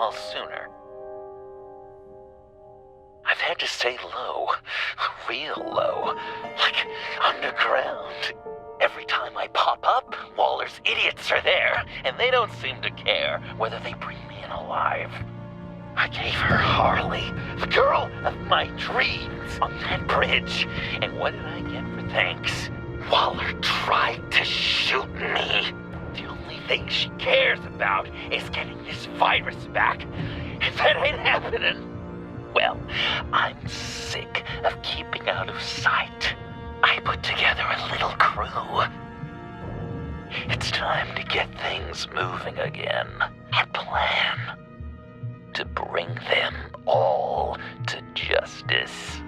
call sooner. I've had to stay low, real low, like underground. Every time I pop up, Waller's idiots are there, and they don't seem to care whether they bring me in alive. I gave her Harley, the girl of my dreams, on that bridge, and what did I get for thanks? Waller tried to shoot me. The only thing she cares about is getting this virus back. If that ain't happening, well, I'm sick of keeping out of sight. I put together a little crew. It's time to get things moving again. A plan to bring them all to justice.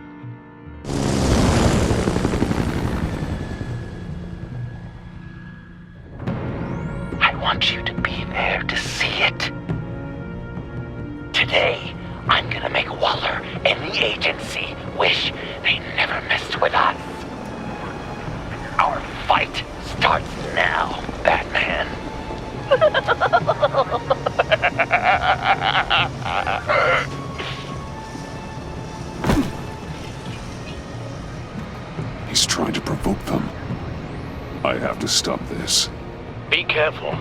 I want you to be there to see it. Today, I'm gonna make Waller and the agency wish they never messed with us. Our fight starts now, Batman. He's trying to provoke them. I have to stop this. Be careful.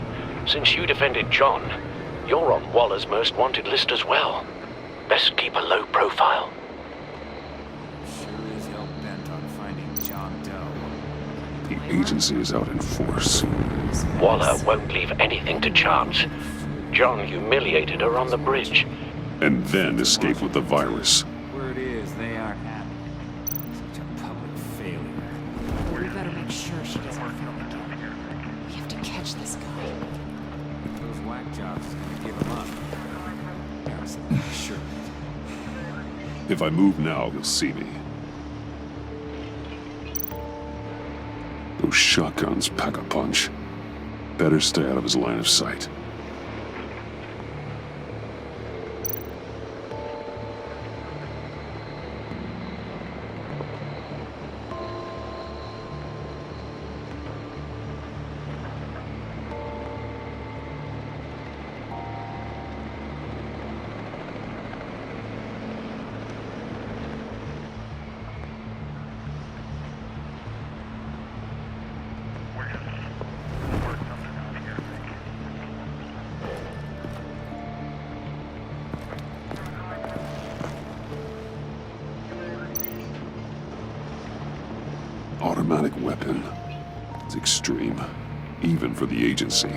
Since you defended John, you're on Waller's most wanted list as well. Best keep a low profile. Sure is hell-bent on finding John Doe. The agency is out in force. Waller won't leave anything to chance. John humiliated her on the bridge. And then escape with the virus. Word is, they aren't happy. Such a public failure. We better make sure she doesn't fail again. We have to catch this guy. Those whack jobs is gonna give him up. Sure. If I move now, he'll see me. Those shotguns pack a punch. Better stay out of his line of sight. Automatic weapon. It's extreme, even for the agency.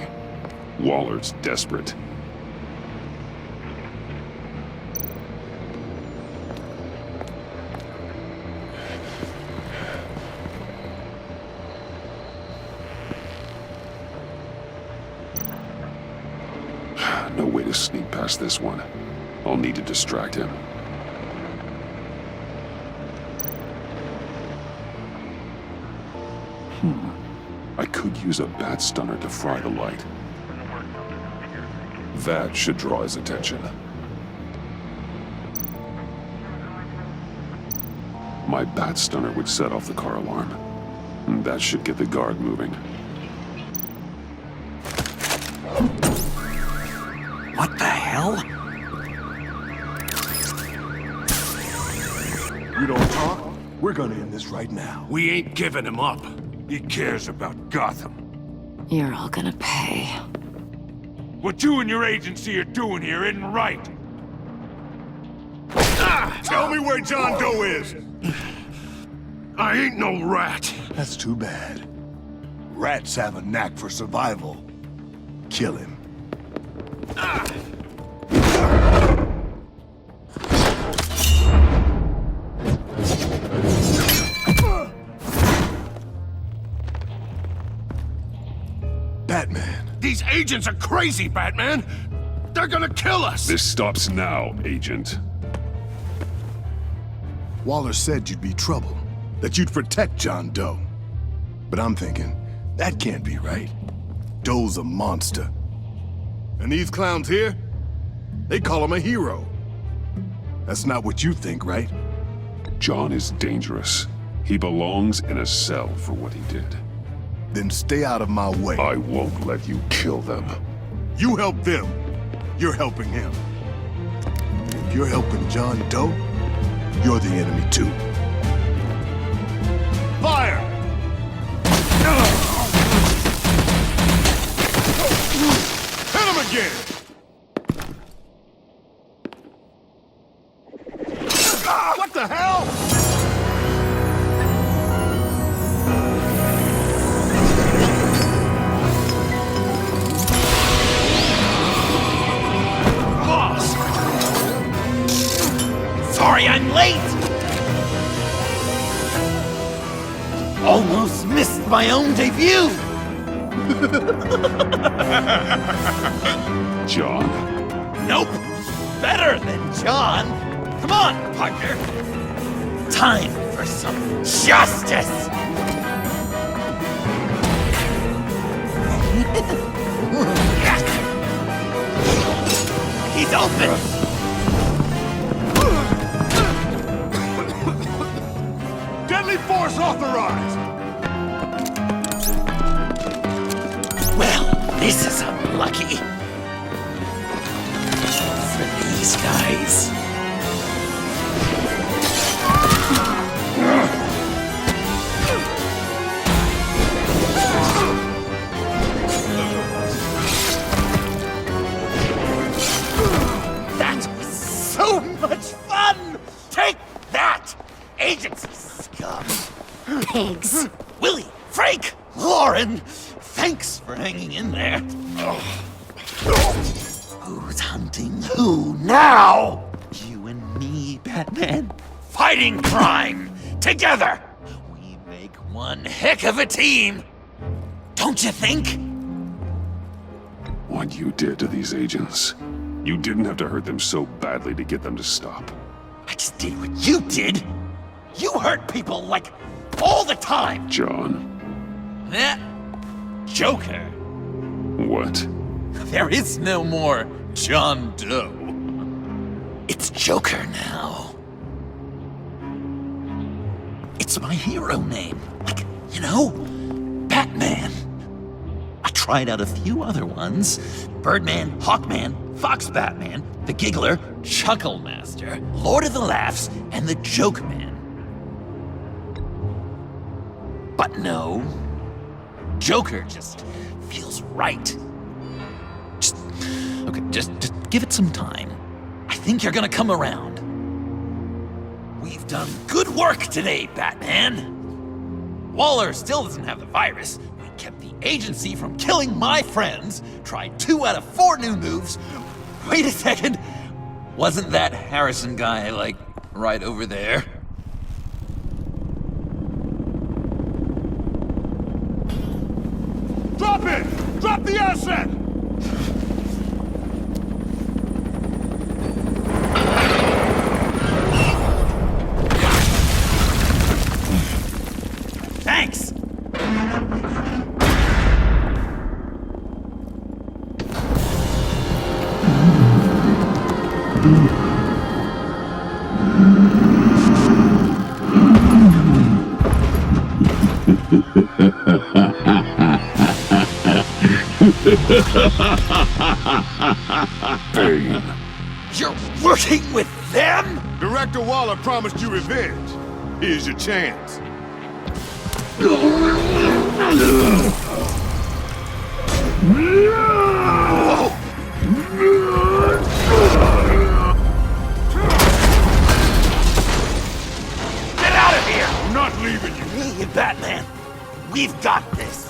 Waller's desperate. No way to sneak past this one. I'll need to distract him. I could use a bat stunner to fry the light. That should draw his attention. My bat stunner would set off the car alarm. That should get the guard moving. What the hell? You don't talk? We're gonna end this right now. We ain't giving him up. He cares about Gotham. You're all gonna pay. What you and your agency are doing here isn't right. Tell me where John Doe is! I ain't no rat. That's too bad. Rats have a knack for survival. Kill him. Batman. These agents are crazy, Batman. They're gonna kill us. This stops now, Agent. Waller said you'd be trouble, that you'd protect John Doe. But I'm thinking, that can't be right. Doe's a monster. And these clowns here, they call him a hero. That's not what you think, right? John is dangerous. He belongs in a cell for what he did. Then stay out of my way. I won't let you kill them. You help them, you're helping him. if you're helping John Doe, you're the enemy too. Fire! Hit him again! What the hell? Boss! Sorry I'm late! Almost missed my own debut! John? Nope! Better than John! Come on, partner! Time for some justice! He's open! Deadly force authorized! Well, this is unlucky. For these guys. That was so much fun! Take that, agency scum! Pigs. Willie, Frank, Lauren, thanks for hanging in there. Who's hunting who now? You and me, Batman. Fighting crime together. We make one heck of a team. Don't you think? What you did to these agents. You didn't have to hurt them so badly to get them to stop. I just did what you did. You hurt people like all the time. John. Joker. What? There is no more John Doe. It's Joker now. It's my hero name. Like, you know, Batman. I tried out a few other ones. Birdman, Hawkman, Fox Batman, The Giggler, Chuckle Master, Lord of the Laughs, and the Joke Man. But no, Joker just feels right. Just give it some time. I think you're gonna come around. We've done good work today, Batman. Waller still doesn't have the virus. We kept the agency from killing my friends. Tried 2 out of 4 new moves. Wait a second. Wasn't that Harrison guy, like, right over there? Drop it! Drop the asset! Thanks! Bane. You're working with them? Director Waller promised you revenge. Here's your chance. Get out of here! I'm not leaving you. Me and Batman, we've got this.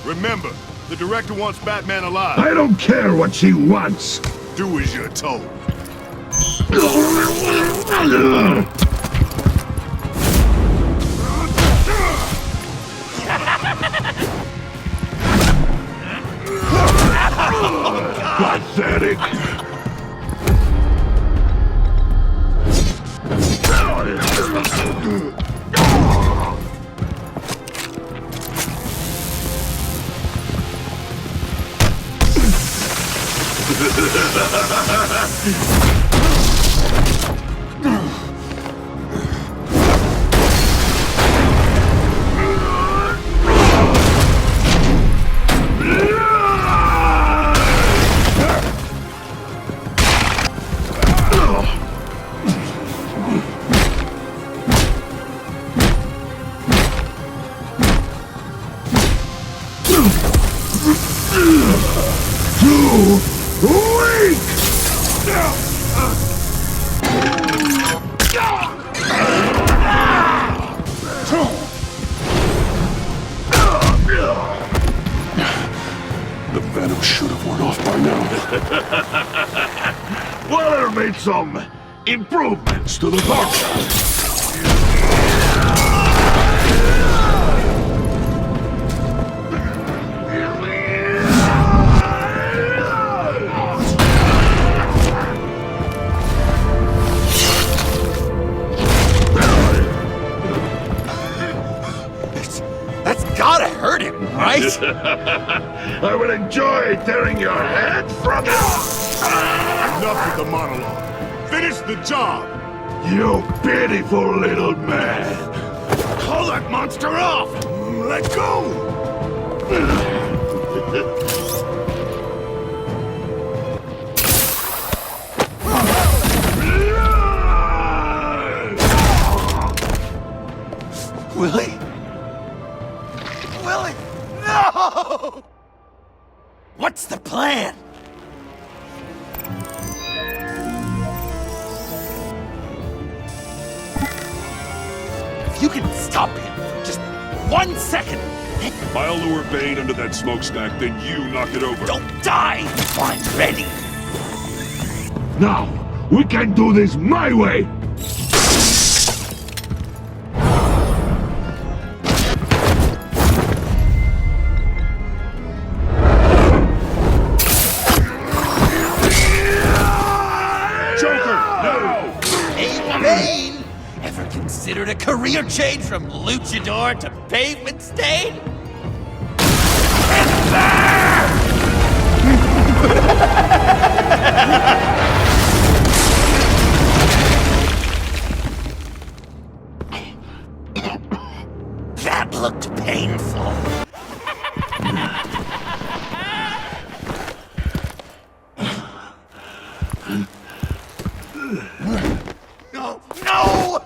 Remember, the director wants Batman alive. I don't care what she wants. Do as you're told. Pathetic. Waller made some improvements to the podcast. That's gotta hurt him, right? I will enjoy tearing your head from it. Enough with the monologue. Finish the job! You pitiful little man. Call that monster off! Let go! Willie? Willie! No! What's the plan? If you can stop him for just 1 second, I'll lure Bane under that smokestack, then you knock it over. don't die if I'm ready. Now, we can do this my way. Hey, Bane! Ever considered a career change from luchador to pavement stain? That looked painful. No! No!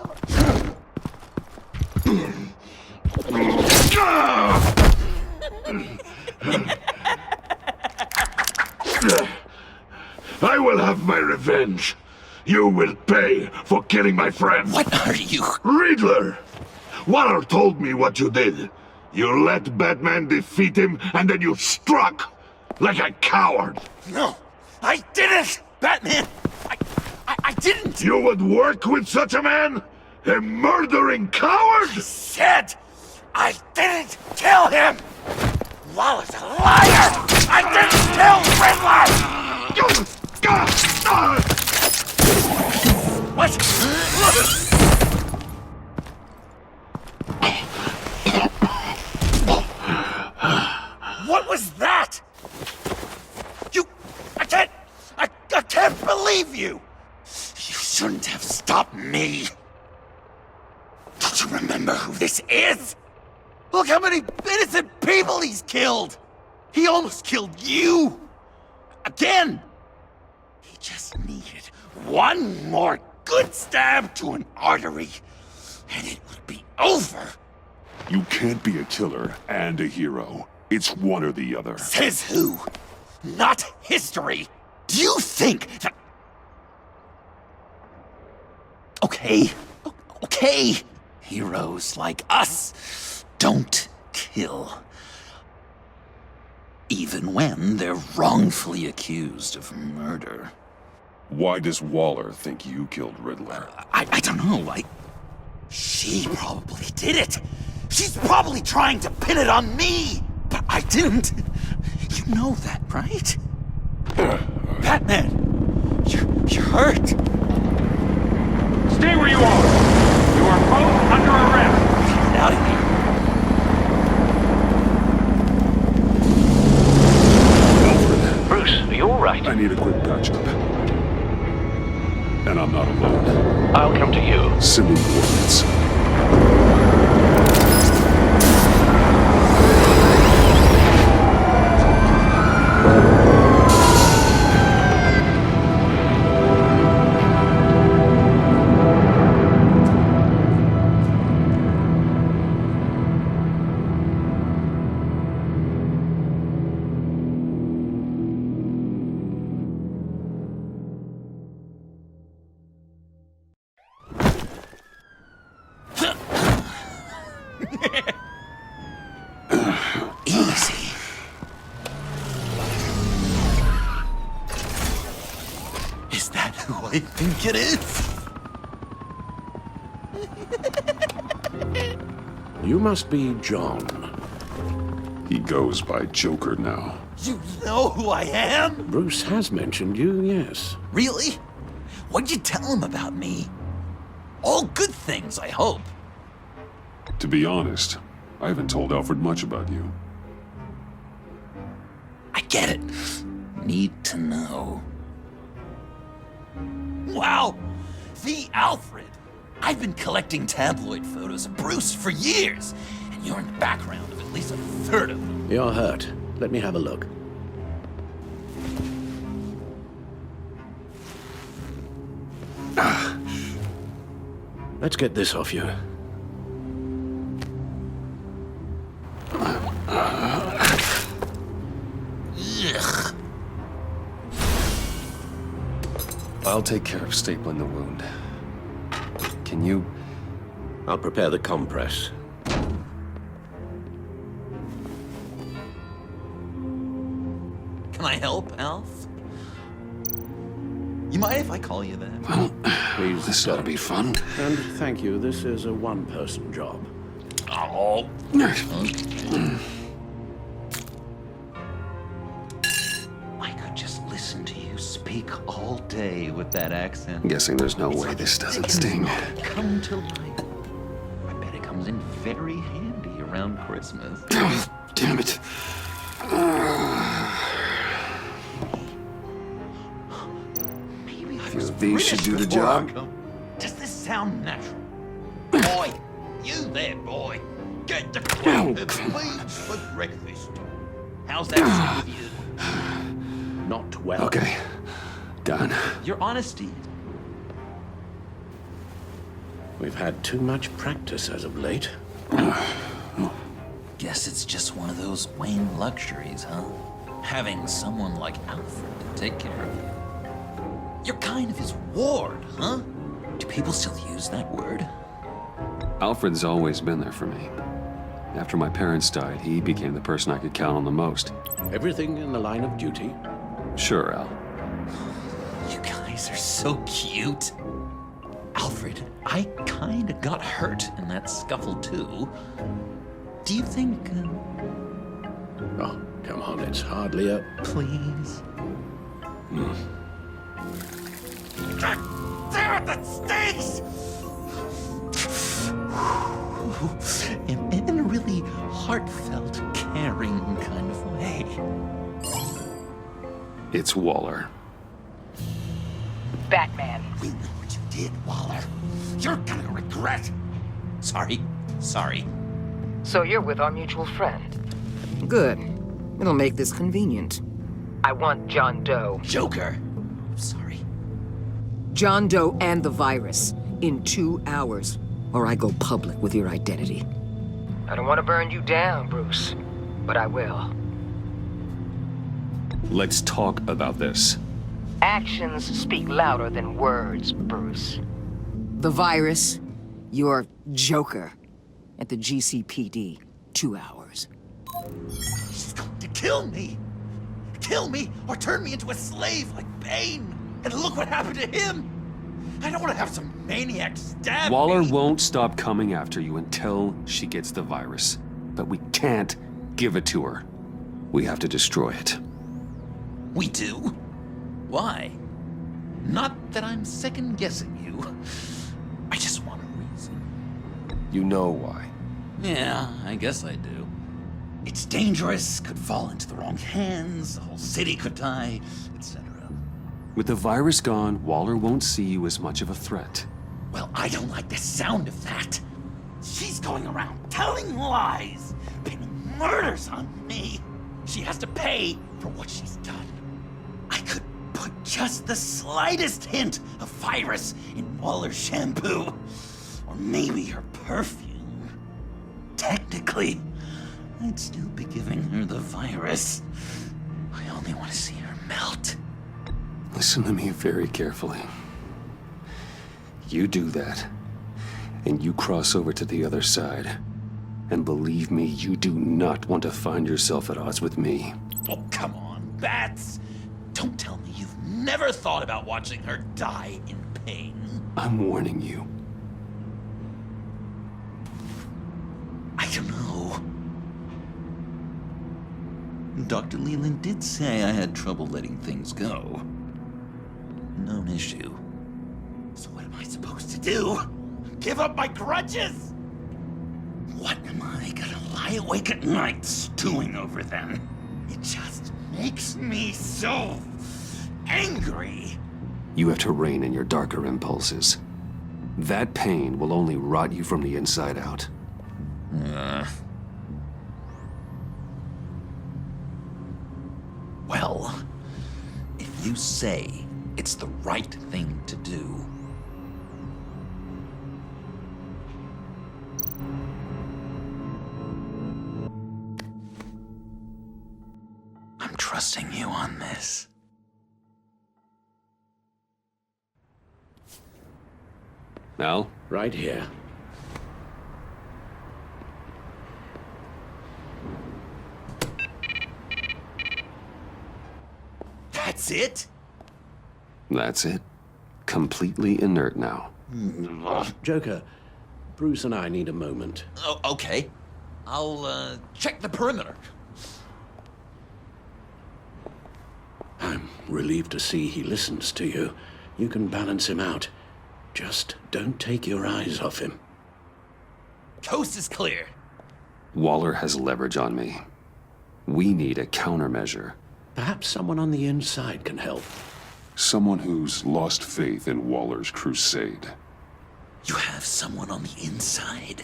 I will have my revenge. You will pay for killing my friend. What are you? Riddler! Waller told me what you did. You let Batman defeat him, and then you struck like a coward. No! I didn't! Batman! I didn't! You would work with such a man? A murdering coward? Said I didn't kill him! Waller's a liar! I didn't kill Riddler! What? What was that? I can't believe you! You shouldn't have stopped me. Don't you remember who this is? Look how many innocent people he's killed! He almost killed you! Again! He just needed one more good stab to an artery, and it would be over. You can't be a killer and a hero. It's one or the other. Says who? Not history! Do you think that... Okay. Heroes like us don't kill. Even when they're wrongfully accused of murder. Why does Waller think you killed Riddler? I don't know, She probably did it! She's probably trying to pin it on me! But I didn't! You know that, right? Batman! You're hurt! Stay where you are! You are both under arrest! Get out of here! Bruce, are you alright? I need a quick patch-up. And I'm not alone. I'll come to you. Sending coordinates. who I think it is. You must be John. He goes by Joker now. You know who I am? Bruce has mentioned you, yes. Really? What'd you tell him about me? All good things, I hope. To be honest, I haven't told Alfred much about you. I get it. Need to know. Wow! The Alfred! I've been collecting tabloid photos of Bruce for years, and you're in the background of at least a third of them. You're hurt. Let me have a look. Let's get this off you. Ugh. I'll take care of stapling the wound. Can you? I'll prepare the compress. Can I help, Alf? You mind if I call you that? Well, Please this ought to be fun. And thank you, this is a one-person job. Oh. I could just listen to you speak all day with that accent. I'm guessing there's no way this doesn't sting. Come to life. I bet it comes in very handy around Christmas. Oh, damn it. Maybe I Few was of these should British do the before I job. come. Does this sound natural? Boy, you there, boy. Get the crab please for breakfast. How's that sit with you? Not well. Okay, done. Your honesty. We've had too much practice as of late. Guess it's just one of those Wayne luxuries, huh? Having someone like Alfred to take care of you. You're kind of his ward, huh? Do people still use that word? Alfred's always been there for me. After my parents died, he became the person I could count on the most. Everything in the line of duty. Sure, Al. You guys are so cute. Alfred, I kinda got hurt in that scuffle too. Do you think, Oh, come on, it's hardly a... please? God damn it, that stinks! In a really heartfelt, caring kind of way. It's Waller. Batman. We know what you did, Waller. You're gonna regret. Sorry. So you're with our mutual friend. Good. It'll make this convenient. I want John Doe. Joker. Sorry. John Doe and the virus in 2 hours, or I go public with your identity. I don't want to burn you down, Bruce, but I will. Let's talk about this. Actions speak louder than words, Bruce. The virus, your Joker, at the GCPD, 2 hours. She's going to kill me. Kill me or turn me into a slave like Bane. And look what happened to him. I don't want to have some maniac stab Waller me. won't stop coming after you until she gets the virus. But we can't give it to her. We have to destroy it. We do? Why? Not that I'm second-guessing you. I just want a reason. You know why. Yeah, I guess I do. It's dangerous, could fall into the wrong hands, the whole city could die, etc. With the virus gone, Waller won't see you as much of a threat. Well, I don't like the sound of that. She's going around telling lies, pinning murders on me. She has to pay for what she's done. I could put just the slightest hint of virus in Waller's shampoo. Or maybe her perfume. Technically, I'd still be giving her the virus. I only want to see her melt. Listen to me very carefully. You do that, and you cross over to the other side. And believe me, you do not want to find yourself at odds with me. Oh, come on, Bats. Don't tell me you've never thought about watching her die in pain. I'm warning you. I don't know. Dr. Leland did say I had trouble letting things go. Known issue. So what am I supposed to do? Give up my grudges? What am I gonna lie awake at night stewing over them? It just makes me so angry. You have to rein in your darker impulses. That pain will only rot you from the inside out. Well, if you say it's the right thing to do, I'm trusting you on this. Al? Right here. That's it? That's it. Completely inert now. Joker, Bruce and I need a moment. Oh, okay. I'll, check the perimeter. I'm relieved to see he listens to you. You can balance him out. Just don't take your eyes off him. Coast is clear. Waller has leverage on me. We need a countermeasure. Perhaps someone on the inside can help. Someone who's lost faith in Waller's crusade. You have someone on the inside?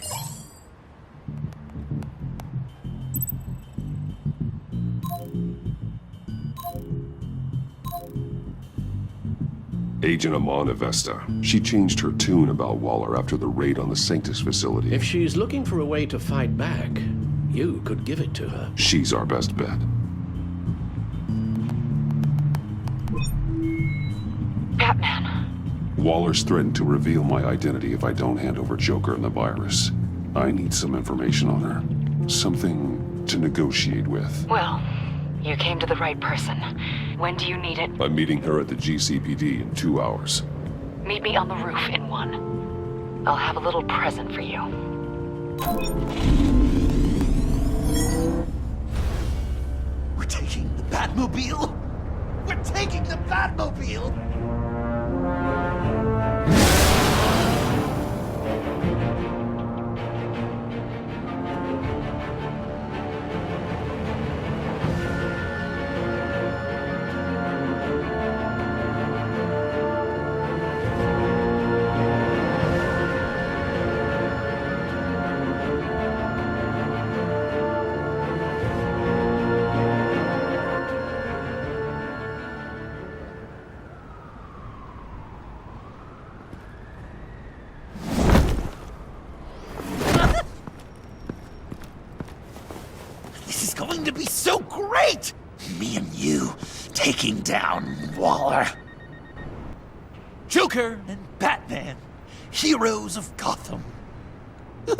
Agent Amana Vesta. She changed her tune about Waller after the raid on the Sanctus facility. If she's looking for a way to fight back, you could give it to her. She's our best bet. Batman. Waller's threatened to reveal my identity if I don't hand over Joker and the virus. I need some information on her. Something to negotiate with. Well, you came to the right person. When do you need it? I'm meeting her at the GCPD in 2 hours. Meet me on the roof in 1. I'll have a little present for you. We're taking the Batmobile? We're taking the Batmobile! Going to be so great! Me and you taking down Waller. Joker and Batman, heroes of Gotham. We're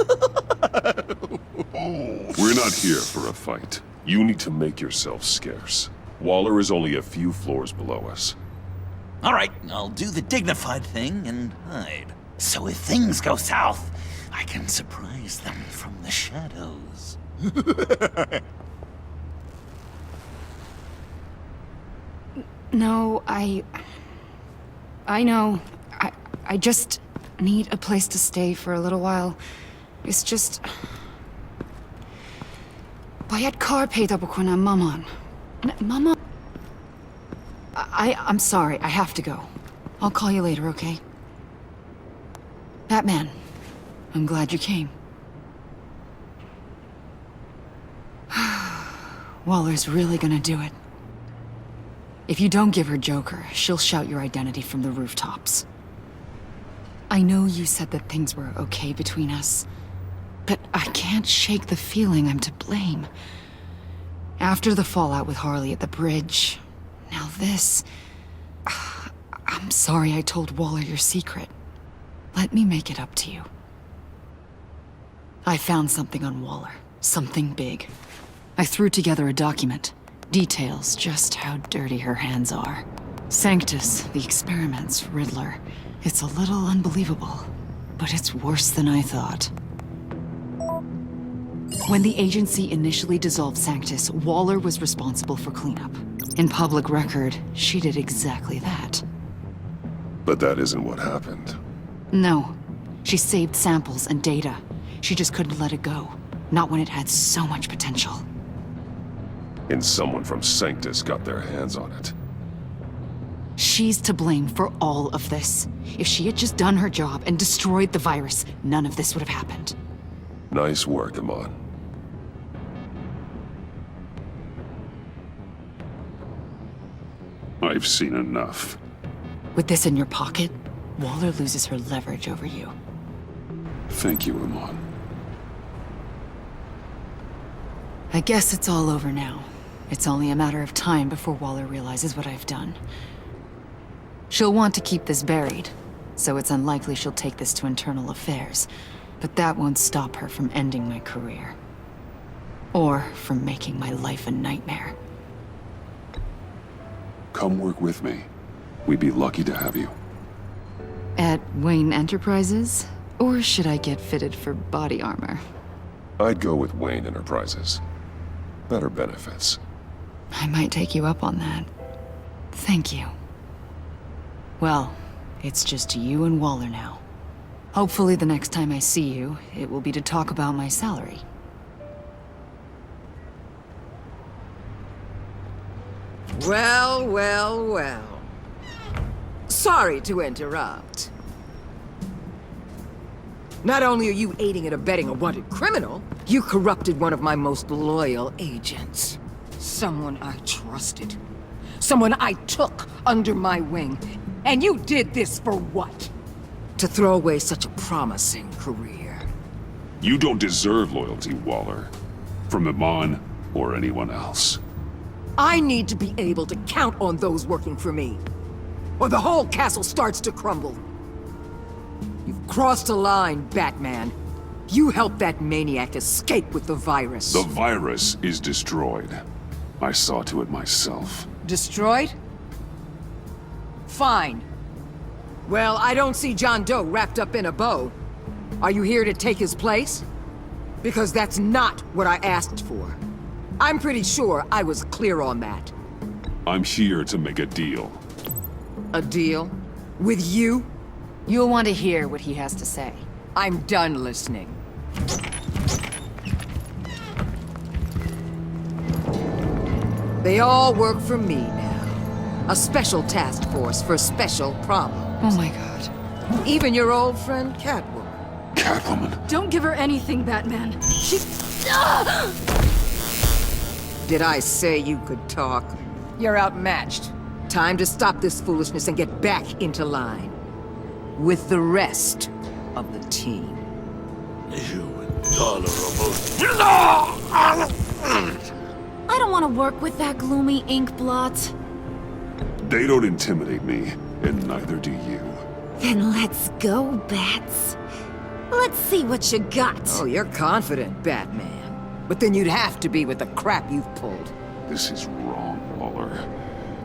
not here for a fight. You need to make yourself scarce. Waller is only a few floors below us. All right, I'll do the dignified thing and hide. So if things go south, I can surprise them from the shadows. No, I know. I just need a place to stay for a little while. It's just... bayad kar peyda bakonam maman. Mama... I'm sorry, I have to go. I'll call you later, okay? Batman, I'm glad you came. Waller's really gonna do it. If you don't give her Joker, she'll shout your identity from the rooftops. I know you said that things were okay between us, but I can't shake the feeling I'm to blame. After the fallout with Harley at the bridge, now this... I'm sorry I told Waller your secret. Let me make it up to you. I found something on Waller. Something big. I threw together a document. Details just how dirty her hands are. Sanctus, the experiments, Riddler. It's a little unbelievable, but it's worse than I thought. When the agency initially dissolved Sanctus, Waller was responsible for cleanup. In public record, she did exactly that. But that isn't what happened. No. She saved samples and data. She just couldn't let it go. Not when it had so much potential. And someone from Sanctus got their hands on it. She's to blame for all of this. If she had just done her job and destroyed the virus, none of this would have happened. Nice work, Amon. I've seen enough. With this in your pocket, Waller loses her leverage over you. Thank you, Amon. I guess it's all over now. It's only a matter of time before Waller realizes what I've done. She'll want to keep this buried, so it's unlikely she'll take this to internal affairs. But that won't stop her from ending my career. Or from making my life a nightmare. Come work with me. We'd be lucky to have you. At Wayne Enterprises? Or should I get fitted for body armor? I'd go with Wayne Enterprises. Better benefits. I might take you up on that. Thank you. Well, it's just you and Waller now. Hopefully the next time I see you, it will be to talk about my salary. Well, well, well. Sorry to interrupt. Not only are you aiding and abetting a wanted criminal, you corrupted one of my most loyal agents. Someone I trusted. Someone I took under my wing. And you did this for what? To throw away such a promising career. You don't deserve loyalty, Waller. From Amon or anyone else. I need to be able to count on those working for me. Or the whole castle starts to crumble. You've crossed a line, Batman. You helped that maniac escape with the virus. The virus is destroyed. I saw to it myself. Destroyed? Fine. Well, I don't see John Doe wrapped up in a bow. Are you here to take his place? Because that's not what I asked for. I'm pretty sure I was clear on that. I'm here to make a deal. A deal? With you? You'll want to hear what he has to say. I'm done listening. They all work for me now. A special task force for special problems. Oh my god. Even your old friend Catwoman. Catwoman? Don't give her anything, Batman. Did I say you could talk? You're outmatched. Time to stop this foolishness and get back into line. With the rest of the team. You and Dollar almost... I don't want to work with that gloomy ink blot. They don't intimidate me, and neither do you. Then let's go, Bats. Let's see what you got. Oh, you're confident, Batman. But then you'd have to be with the crap you've pulled. This is wrong, Waller.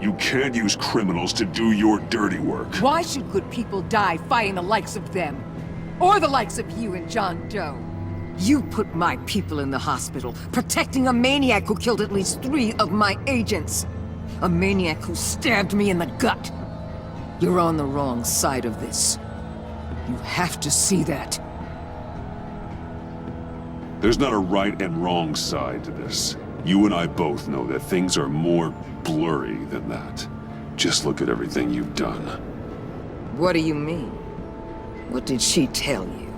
You can't use criminals to do your dirty work. Why should good people die fighting the likes of them? Or the likes of you and John Doe? You put my people in the hospital, protecting a maniac who killed at least 3 of my agents. A maniac who stabbed me in the gut. You're on the wrong side of this. You have to see that. There's not a right and wrong side to this. You and I both know that things are more blurry than that. Just look at everything you've done. What do you mean? What did she tell you?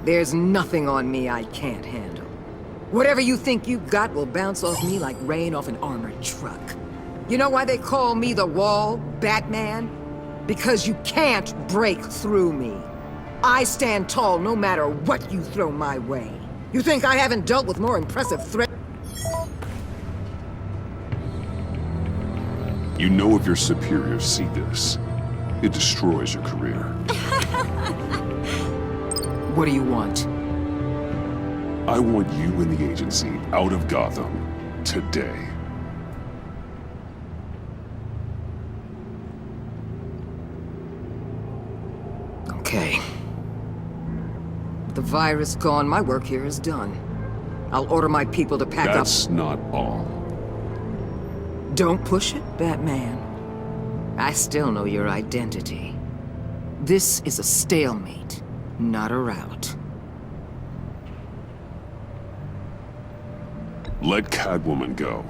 There's nothing on me I can't handle. Whatever you think you got will bounce off me like rain off an armored truck. You know why they call me the Wall, Batman? Because you can't break through me. I stand tall no matter what you throw my way. You think I haven't dealt with more impressive threats? You know if your superiors see this, it destroys your career. What do you want? I want you and the agency out of Gotham today. Okay. With the virus gone, my work here is done. I'll order my people to pack up. That's not all. Don't push it, Batman. I still know your identity. This is a stalemate, not a rout. Let Catwoman go.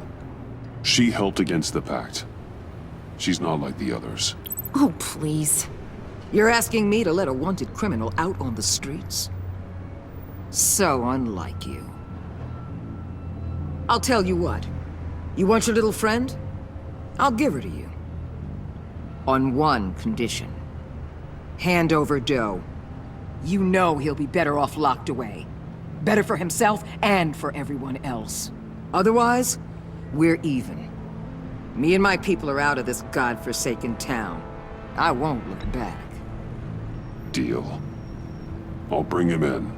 She helped against the Pact. She's not like the others. Oh, please. You're asking me to let a wanted criminal out on the streets? So unlike you. I'll tell you what. You want your little friend? I'll give her to you. On one condition. Hand over Doe. You know he'll be better off locked away. Better for himself and for everyone else. Otherwise, we're even. Me and my people are out of this godforsaken town. I won't look back. Deal. I'll bring him in.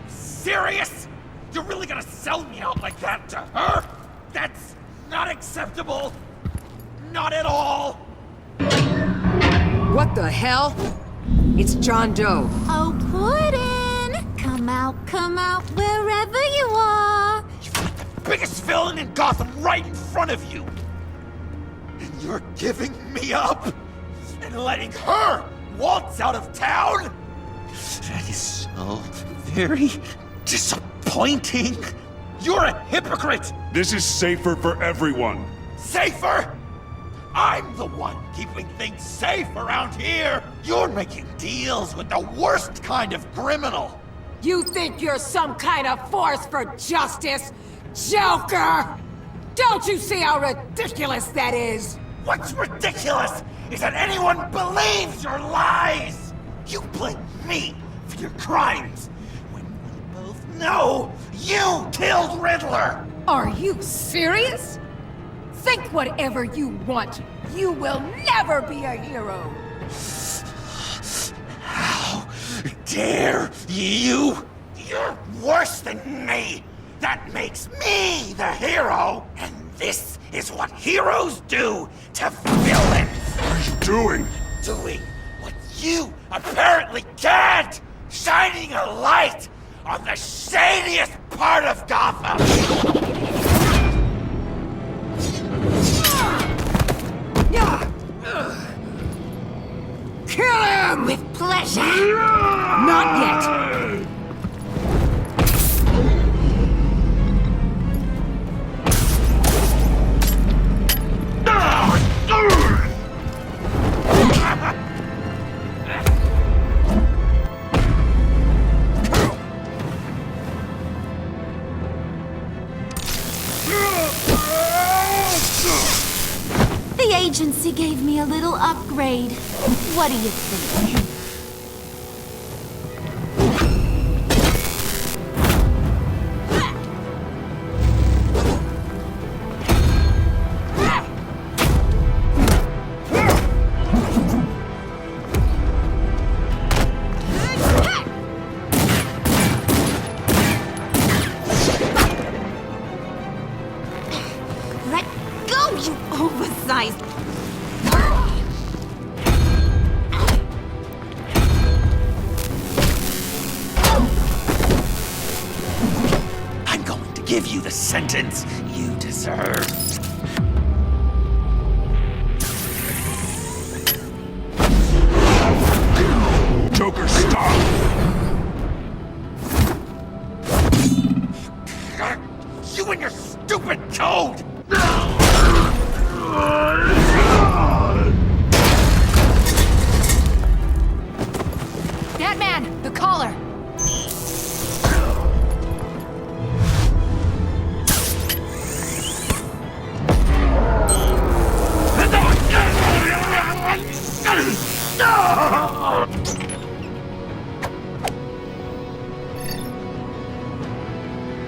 Serious? You're really gonna sell me out like that to her? That's not acceptable. Not at all. What the hell? It's John Doe. Oh, Puddin'! Come out, wherever you are. You've got the biggest villain in Gotham right in front of you. And you're giving me up? And letting her waltz out of town? That is so very disappointing. You're a hypocrite! This is safer for everyone. Safer? I'm the one keeping things safe around here. You're making deals with the worst kind of criminal. You think you're some kind of force for justice, Joker? Don't you see how ridiculous that is? What's ridiculous is that anyone believes your lies. You blame me for your crimes when we both know you killed Riddler. Are you serious? Think whatever you want. You will never be a hero. How dare you? You're worse than me. That makes me the hero. And this is what heroes do to villains. What are you doing? Doing what you apparently can't. Shining a light on the shadiest part of Gotham. Kill him! With pleasure. Not yet. The agency gave me a little upgrade. What do you think? Let go, you oversized... I'm going to give you the sentence you deserve. Joker, stop! You and your stupid code! Batman, the collar!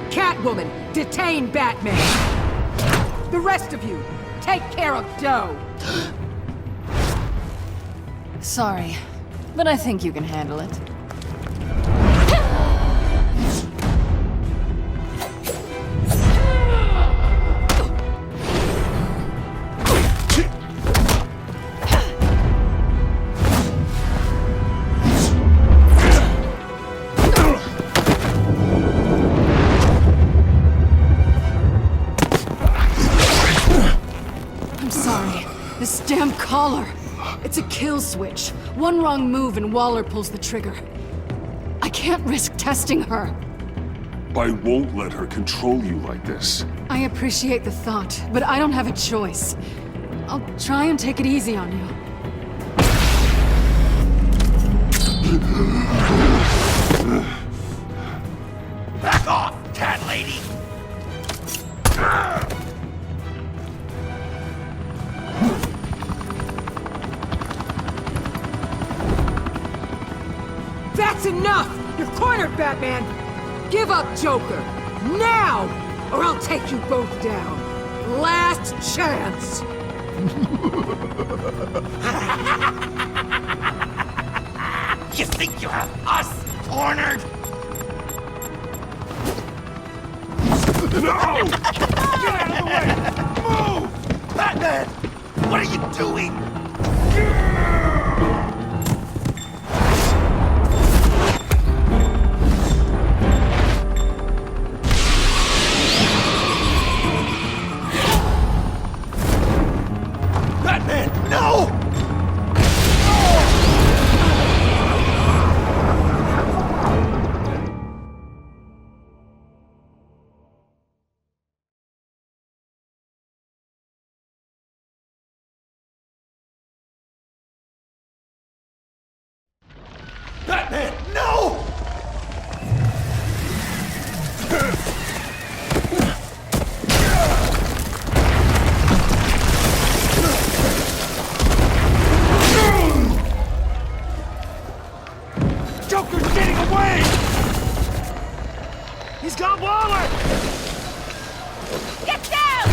Catwoman, detain Batman. The rest of you, take care of Doe. Sorry, but I think you can handle it. I'm sorry. This damn collar. It's a kill switch. One wrong move and Waller pulls the trigger. I can't risk testing her. I won't let her control you like this. I appreciate the thought, but I don't have a choice. I'll try and take it easy on you. Back off, cat lady! That's enough! You're cornered, Batman! Give up, Joker! Now! Or I'll take you both down! Last chance! You think you have us cornered? No! Get out of the way! Move! Batman! What are you doing? Batman, no! Batman, no! Joker's getting away! He's got Waller! Get down!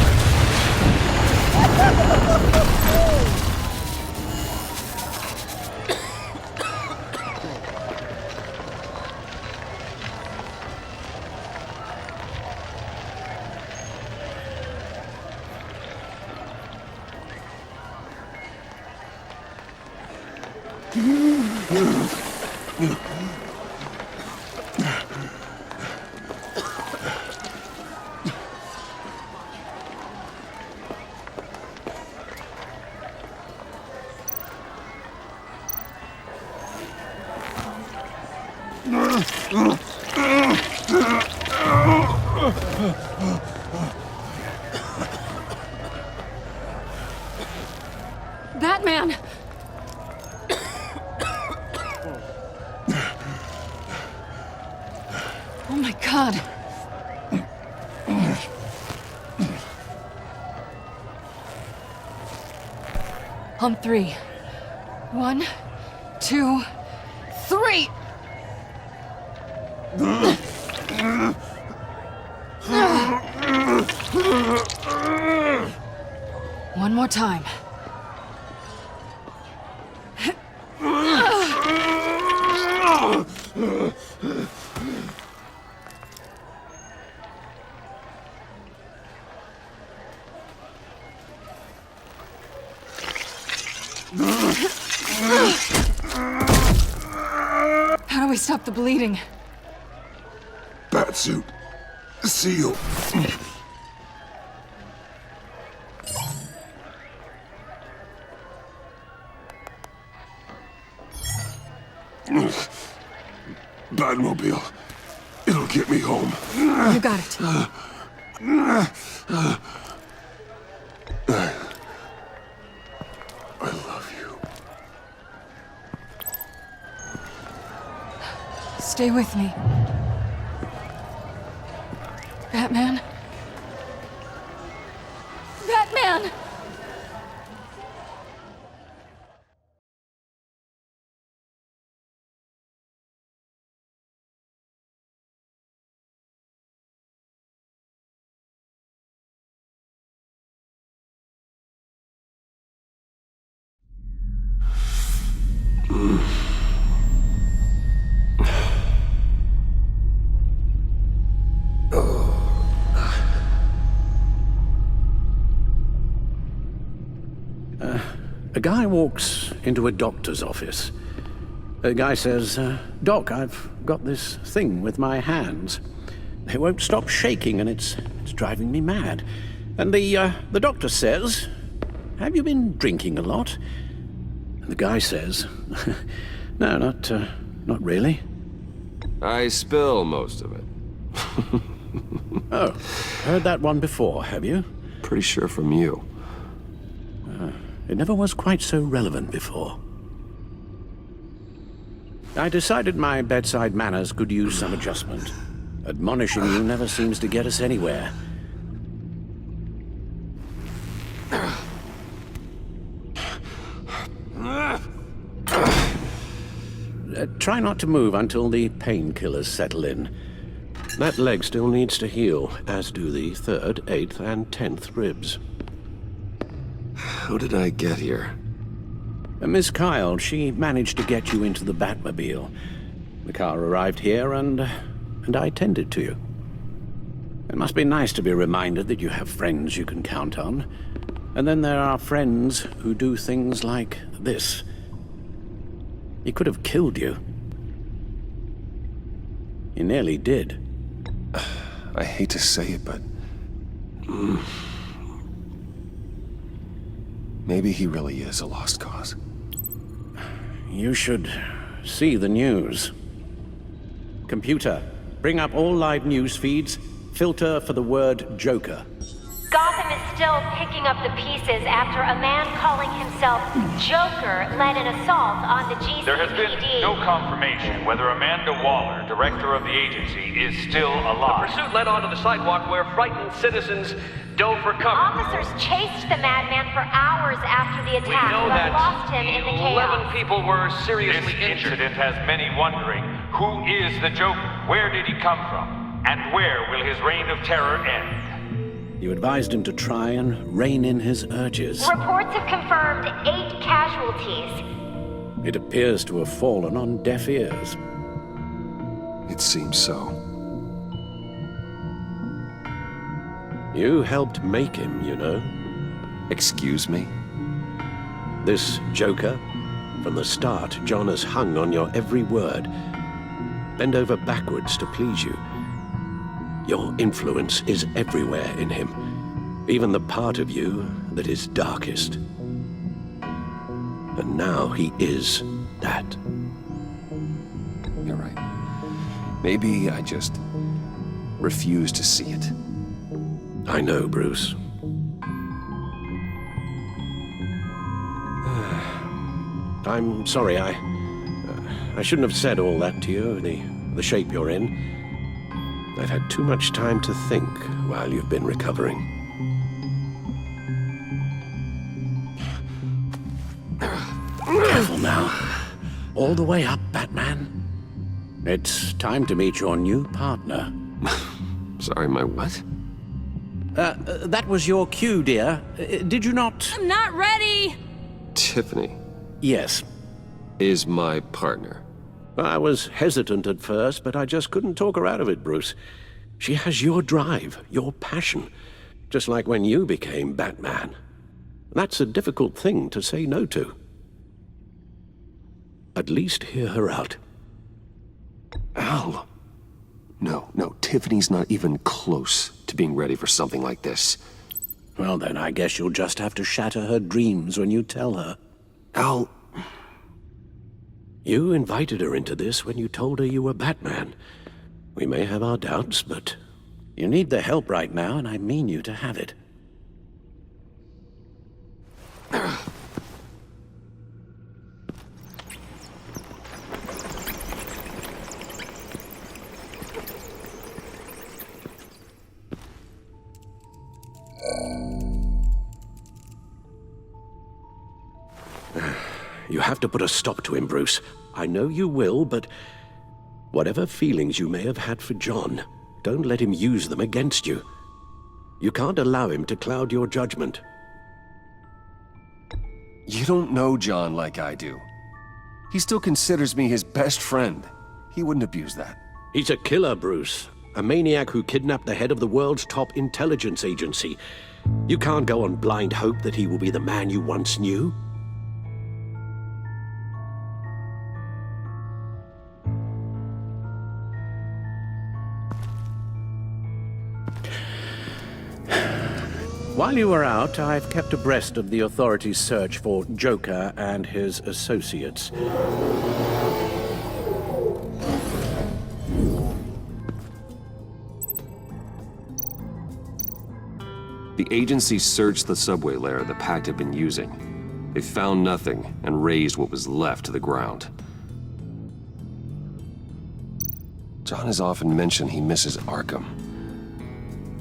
Batman! Oh my God. On three. 1, 2, 3! One more time. How do we stop the bleeding? Batsuit. Seal. Batmobile. It'll get me home. You got it. I love you. Stay with me. Batman? Batman! A guy walks into a doctor's office. The guy says, Doc, I've got this thing with my hands. They won't stop shaking and it's driving me mad. And the doctor says, have you been drinking a lot? And the guy says, no, not really. I spill most of it. Oh, heard that one before, have you? Pretty sure from you. It never was quite so relevant before. I decided my bedside manners could use some adjustment. Admonishing you never seems to get us anywhere. Try not to move until the painkillers settle in. That leg still needs to heal, as do the 3rd, 8th, and 10th ribs. How did I get here? Miss Kyle, she managed to get you into the Batmobile. The car arrived here, and I tended to you. It must be nice to be reminded that you have friends you can count on. And then there are friends who do things like this. He could have killed you. He nearly did. I hate to say it, but... maybe he really is a lost cause. You should see the news. Computer, bring up all live news feeds. Filter for the word Joker. Gotham is still picking up the pieces after a man calling himself Joker led an assault on the GCPD. There has been no confirmation whether Amanda Waller, director of the agency, is still alive. The pursuit led onto the sidewalk where frightened citizens dove for cover. Officers chased the madman for hours after the attack, We know but that lost him in the chaos. 11 people were seriously This injured. incident has many wondering, who is the Joker? Where did he come from? And where will his reign of terror end? You advised him to try and rein in his urges. Reports have confirmed 8 casualties. It appears to have fallen on deaf ears. It seems so. You helped make him, you know. Excuse me? This Joker, from the start, John has hung on your every word. Bend over backwards to please you. Your influence is everywhere in him, even the part of you that is darkest. And now he is that. You're right. Maybe I just refuse to see it. I know, Bruce. I'm sorry, I shouldn't have said all that to you, the shape you're in. I've had too much time to think while you've been recovering. Careful now. All the way up, Batman. It's time to meet your new partner. Sorry, my what? That was your cue, dear. Did you not? I'm not ready! Tiffany. Yes. Is my partner. I was hesitant at first, but I just couldn't talk her out of it, Bruce. She has your drive, your passion, just like when you became Batman. That's a difficult thing to say no to. At least hear her out. Al. No, Tiffany's not even close to being ready for something like this. Well, then I guess you'll just have to shatter her dreams when you tell her. Al... You invited her into this when you told her you were Batman. We may have our doubts, but you need the help right now, and I mean you to have it. You have to put a stop to him, Bruce. I know you will, but whatever feelings you may have had for John, don't let him use them against you. You can't allow him to cloud your judgment. You don't know John like I do. He still considers me his best friend. He wouldn't abuse that. He's a killer, Bruce. A maniac who kidnapped the head of the world's top intelligence agency. You can't go on blind hope that he will be the man you once knew. While you were out, I've kept abreast of the authorities' search for Joker and his associates. The agency searched the subway layer the Pact had been using. They found nothing and razed what was left to the ground. John has often mentioned he misses Arkham.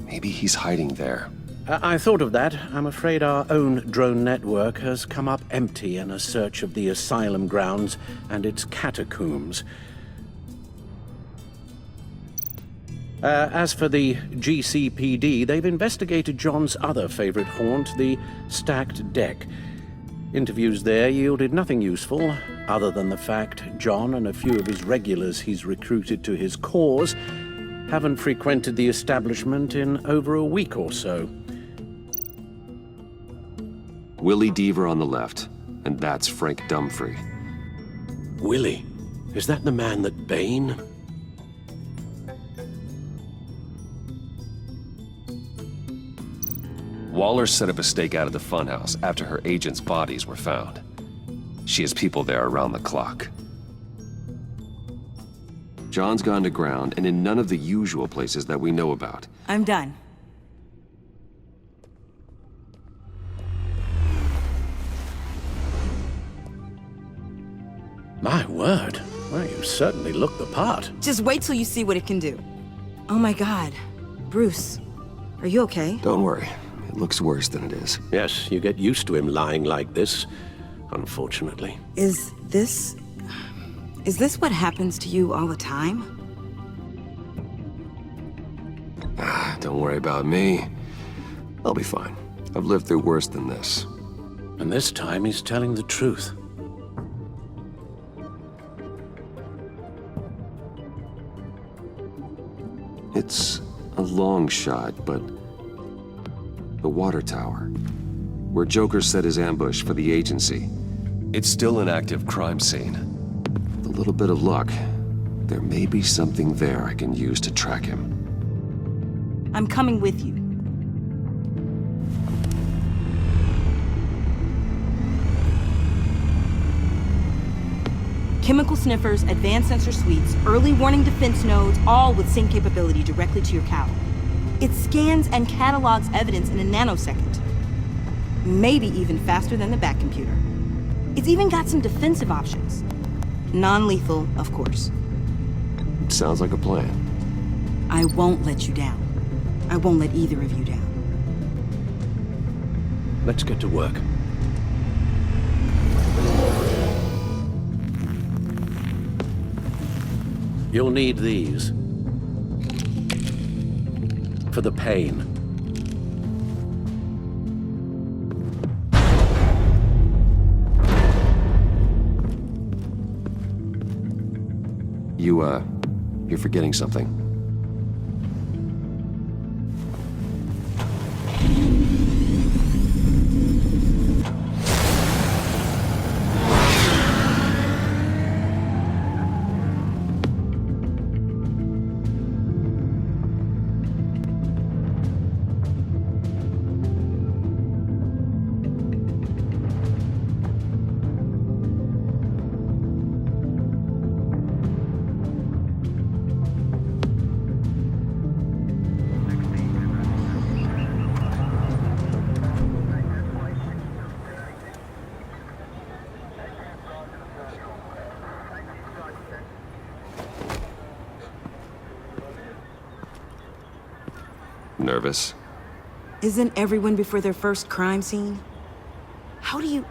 Maybe he's hiding there. I thought of that. I'm afraid our own drone network has come up empty in a search of the asylum grounds and its catacombs. As for the GCPD, they've investigated John's other favorite haunt, the stacked deck. Interviews there yielded nothing useful, other than the fact John and a few of his regulars he's recruited to his cause haven't frequented the establishment in over a week or so. Willie Deaver on the left, and that's Frank Dumfrey. Willie? Is that the man that Bane? Waller set up a stakeout at the funhouse after her agents' bodies were found. She has people there around the clock. John's gone to ground and in none of the usual places that we know about. I'm done. My word. Well, you certainly look the part. Just wait till you see what it can do. Oh my God. Bruce, are you okay? Don't worry. It looks worse than it is. Yes, you get used to him lying like this, unfortunately. Is this what happens to you all the time? Don't worry about me. I'll be fine. I've lived through worse than this. And this time he's telling the truth. It's a long shot, but the water tower, where Joker set his ambush for the agency, it's still an active crime scene. With a little bit of luck, there may be something there I can use to track him. I'm coming with you. Chemical sniffers, advanced sensor suites, early warning defense nodes, all with sync capability directly to your cowl. It scans and catalogs evidence in a nanosecond. Maybe even faster than the Bat computer. It's even got some defensive options. Non-lethal, of course. It sounds like a plan. I won't let you down. I won't let either of you down. Let's get to work. You'll need these. For the pain. You're forgetting something. Nervous? Isn't everyone before their first crime scene? How do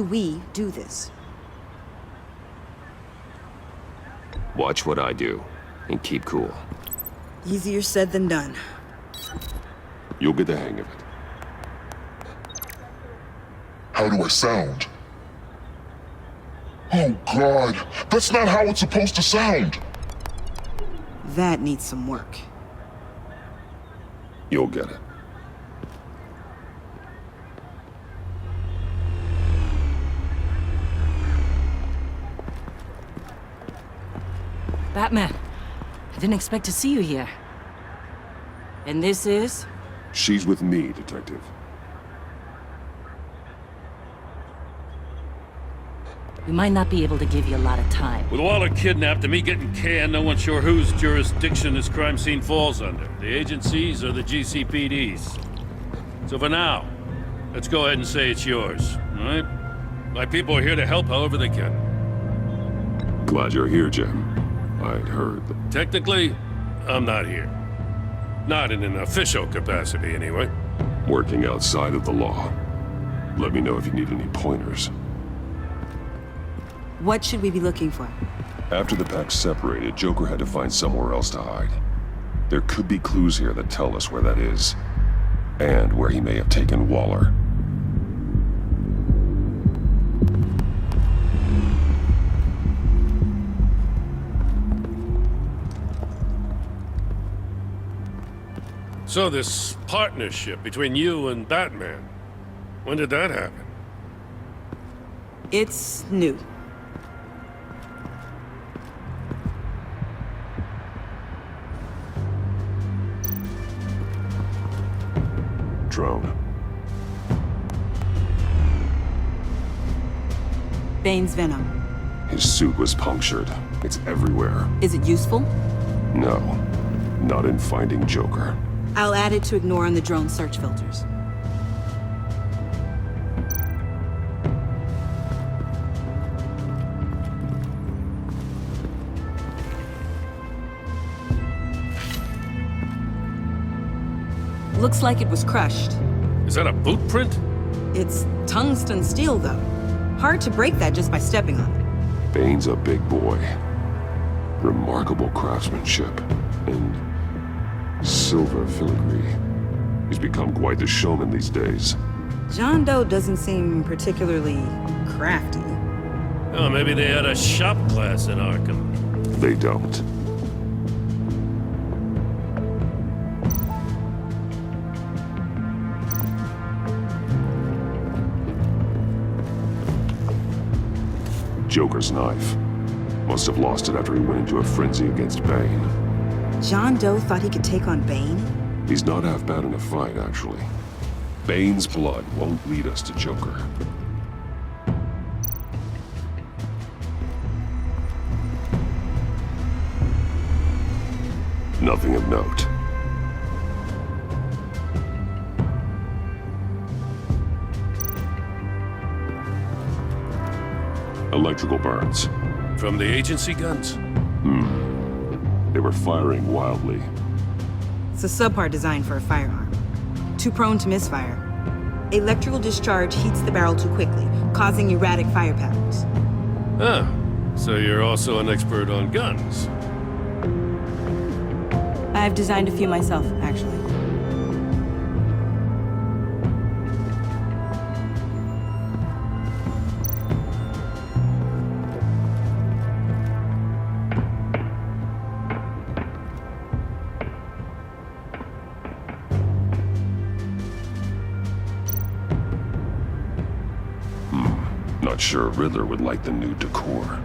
we do this? Watch what I do, and keep cool. Easier said than done. You'll get the hang of it. How do I sound? Oh, God. That's not how it's supposed to sound. That needs some work. You'll get it. Batman, I didn't expect to see you here. And this is? She's with me, Detective. We might not be able to give you a lot of time. With Waller kidnapped and me getting canned, no one's sure whose jurisdiction this crime scene falls under. The agencies or the GCPD's. So for now, let's go ahead and say it's yours, all right? My people are here to help however they can. Glad you're here, Jim. I'd heard that... Technically, I'm not here. Not in an official capacity, anyway. Working outside of the law. Let me know if you need any pointers. What should we be looking for? After the pack separated, Joker had to find somewhere else to hide. There could be clues here that tell us where that is, and where he may have taken Waller. So this partnership between you and Batman, when did that happen? It's new. Drone. Bane's venom. His suit was punctured. It's everywhere. Is it useful? No. Not in finding Joker. I'll add it to ignore on the drone search filters. Looks like it was crushed. Is that a boot print? It's tungsten steel, though. Hard to break that just by stepping on it. Bane's a big boy. Remarkable craftsmanship. And silver filigree. He's become quite the showman these days. John Doe doesn't seem particularly crafty. Oh, maybe they had a shop class in Arkham. They don't. Joker's knife. Must have lost it after he went into a frenzy against Bane. John Doe thought he could take on Bane? He's not half bad in a fight, actually. Bane's blood won't lead us to Joker. Nothing of note. Electrical burns. From the agency guns? They were firing wildly. It's a subpart designed for a firearm. Too prone to misfire. Electrical discharge heats the barrel too quickly, causing erratic fire patterns. Ah, so you're also an expert on guns. I've designed a few myself, actually. Not sure Riddler would like the new decor.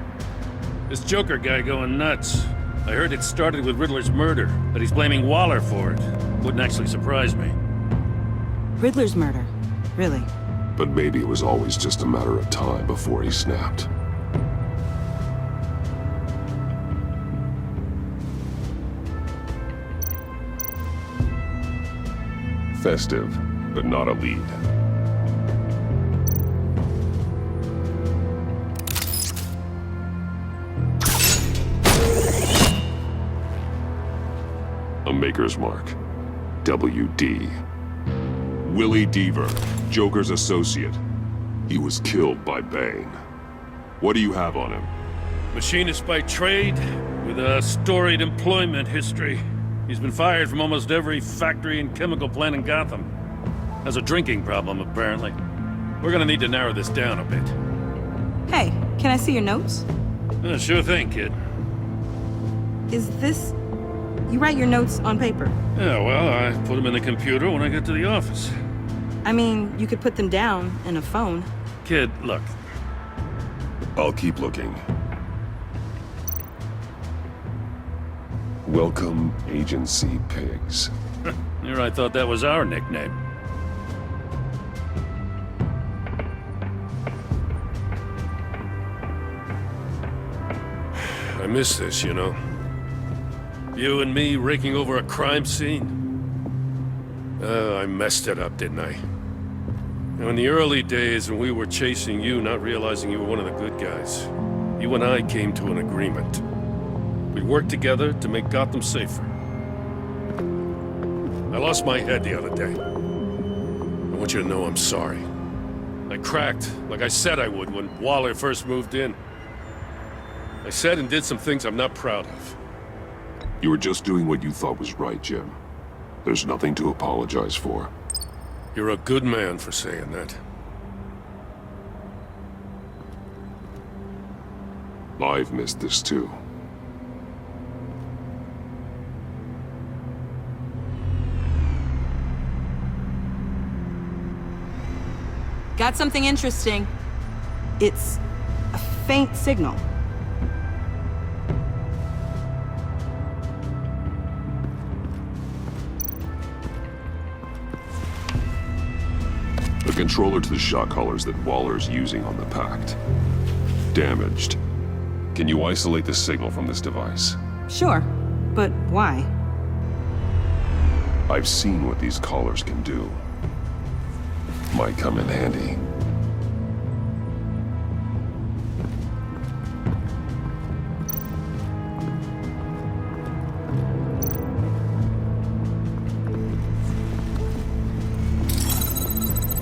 This Joker guy going nuts. I heard it started with Riddler's murder, but he's blaming Waller for it. Wouldn't actually surprise me. Riddler's murder? Really? But maybe it was always just a matter of time before he snapped. Festive, but not a lead. A maker's mark. WD. Willie Deaver, Joker's associate. He was killed by Bane. What do you have on him? Machinist by trade, with a storied employment history. He's been fired from almost every factory and chemical plant in Gotham. Has a drinking problem, apparently. We're gonna need to narrow this down a bit. Hey, can I see your notes? Sure thing, kid. Is this... You write your notes on paper? Yeah, well, I put them in the computer when I get to the office. I mean, you could put them down in a phone. Kid, look. I'll keep looking. Welcome, Agency Pigs. Here I thought that was our nickname. I miss this, you know. You and me raking over a crime scene. Oh, I messed it up, didn't I? Now, in the early days when we were chasing you, not realizing you were one of the good guys, you and I came to an agreement. We worked together to make Gotham safer. I lost my head the other day. I want you to know I'm sorry. I cracked, like I said I would when Waller first moved in. I said and did some things I'm not proud of. You were just doing what you thought was right, Jim. There's nothing to apologize for. You're a good man for saying that. I've missed this too. Got something interesting. It's a faint signal. The controller to the shot collars that Waller's using on the Pact. Damaged. Can you isolate the signal from this device? Sure, but why? I've seen what these collars can do. Might come in handy.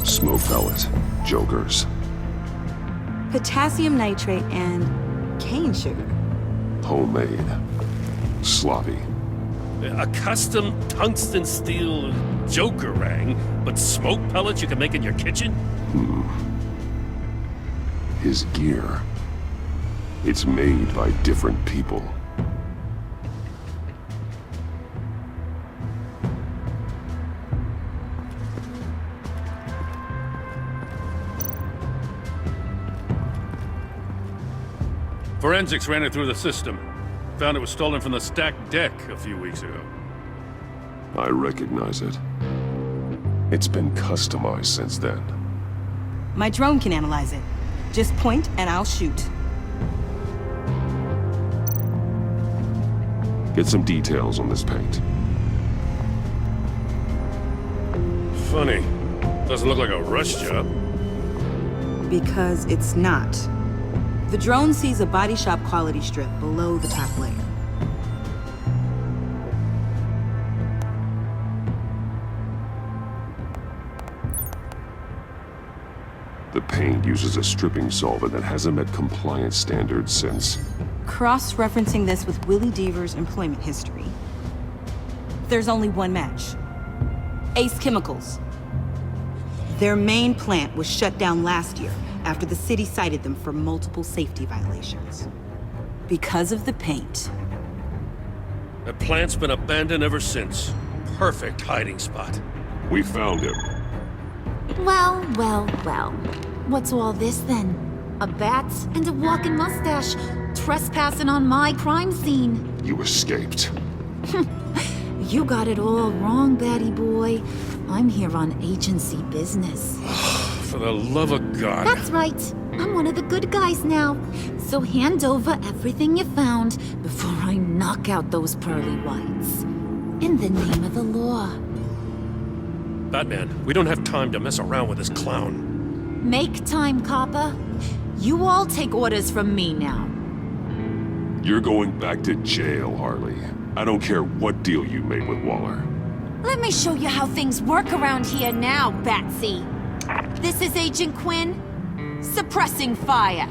Smoke pellet. Jokers. Potassium nitrate and cane sugar. Homemade. Sloppy. A custom tungsten steel Jokerang, but smoke pellets you can make in your kitchen? His gear. It's made by different people. Forensics ran it through the system. Found it was stolen from the stacked deck a few weeks ago. I recognize it. It's been customized since then. My drone can analyze it. Just point and I'll shoot. Get some details on this paint. Funny. Doesn't look like a rush job. Because it's not. The drone sees a body shop quality strip below the top layer. The paint uses a stripping solvent that hasn't met compliance standards since... Cross-referencing this with Willie Deaver's employment history, there's only one match. Ace Chemicals. Their main plant was shut down last year after the city cited them for multiple safety violations. Because of the paint. The plant's been abandoned ever since. Perfect hiding spot. We found him. Well, well, well. What's all this then? A bat and a walking mustache trespassing on my crime scene. You escaped. You got it all wrong, Batty boy. I'm here on agency business. For the love of God. That's right. I'm one of the good guys now. So hand over everything you found before I knock out those pearly whites. In the name of the law. Batman, we don't have time to mess around with this clown. Make time, copper. You all take orders from me now. You're going back to jail, Harley. I don't care what deal you made with Waller. Let me show you how things work around here now, Batsy. This is Agent Quinn, suppressing fire.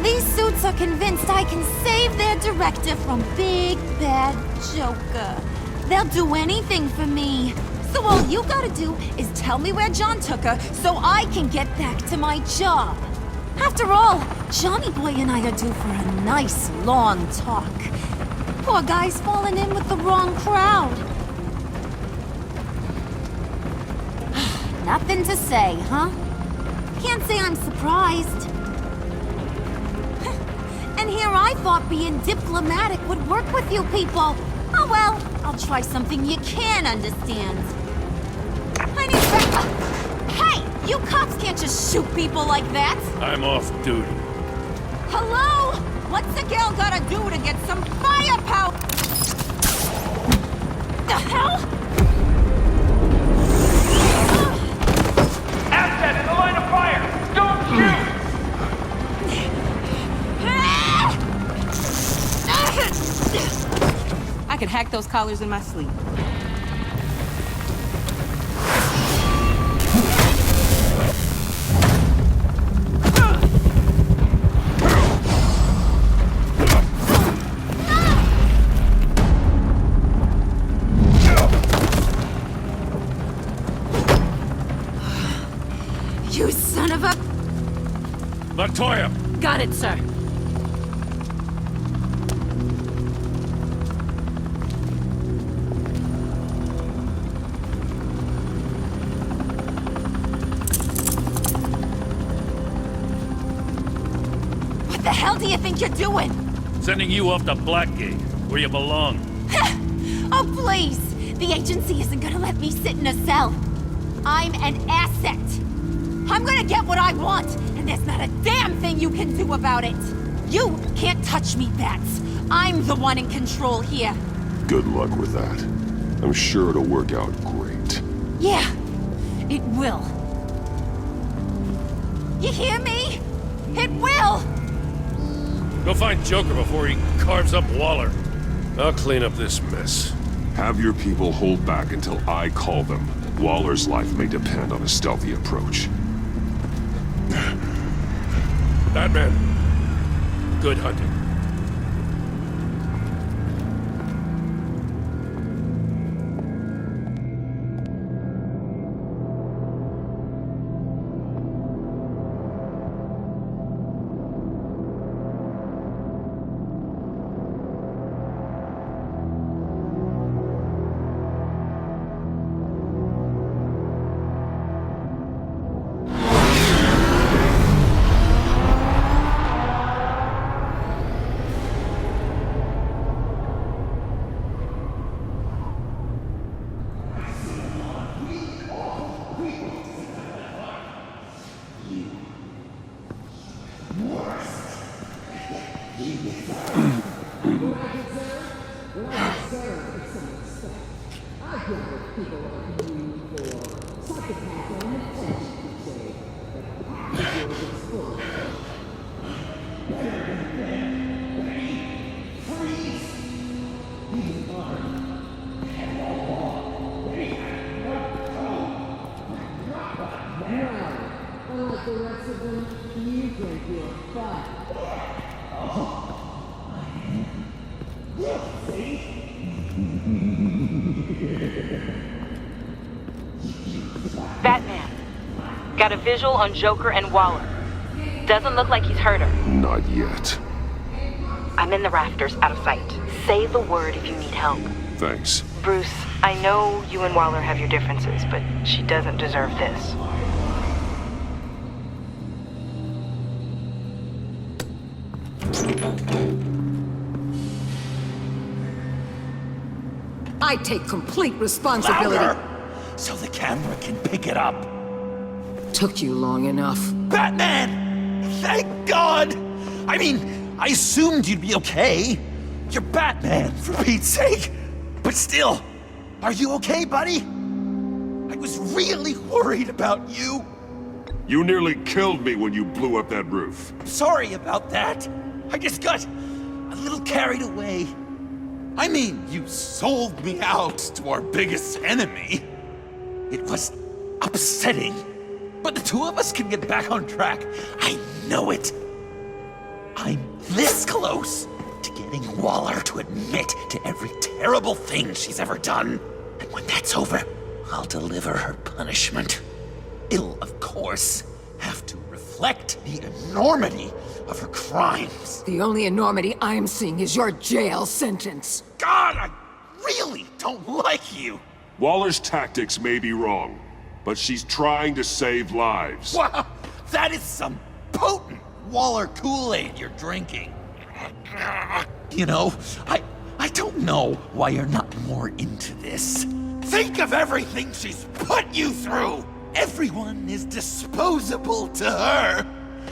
These suits are convinced I can save their director from Big Bad Joker. They'll do anything for me. So all you gotta do is tell me where John took her so I can get back to my job. After all, Johnny Boy and I are due for a nice long talk. Poor guy's fallen in with the wrong crowd. Nothing to say, huh? Can't say I'm surprised. And here I thought being diplomatic would work with you people. Oh well, I'll try something you can understand. I need Hey! You cops can't just shoot people like that! I'm off duty. Hello? What's a girl gotta do to get some firepower? The hell? Asset in the line of fire! Don't shoot! I could hack those collars in my sleep. You son of a... Montoya! Got it, sir. What the hell do you think you're doing? Sending you off to Blackgate, where you belong. Oh, please! The agency isn't gonna let me sit in a cell. I'm an asset. I'm gonna get what I want, and there's not a damn thing you can do about it. You can't touch me, Bats. I'm the one in control here. Good luck with that. I'm sure it'll work out great. Yeah, it will. You hear me? It will! Go find Joker before he carves up Waller. I'll clean up this mess. Have your people hold back until I call them. Waller's life may depend on a stealthy approach. Batman, good hunting. Batman, got a visual on Joker and Waller. Doesn't look like he's hurt her. Not yet. I'm in the rafters, out of sight. Say the word if you need help. Thanks. Bruce, I know you and Waller have your differences, but she doesn't deserve this. I take complete responsibility. Louder! So the camera can pick it up. Took you long enough. Batman! Thank God! I mean, I assumed you'd be okay. You're Batman, for Pete's sake. But still, are you okay, buddy? I was really worried about you. You nearly killed me when you blew up that roof. Sorry about that. I just got a little carried away. I mean, you sold me out to our biggest enemy. It was upsetting. But the two of us can get back on track. I know it. I'm this close to getting Waller to admit to every terrible thing she's ever done. And when that's over, I'll deliver her punishment. It'll, of course, have to reflect reflect the enormity of her crimes. The only enormity I'm seeing is your jail sentence. God, I really don't like you. Waller's tactics may be wrong, but she's trying to save lives. Wow, that is some potent Waller Kool-Aid you're drinking. You know, I don't know why you're not more into this. Think of everything she's put you through! Everyone is disposable to her.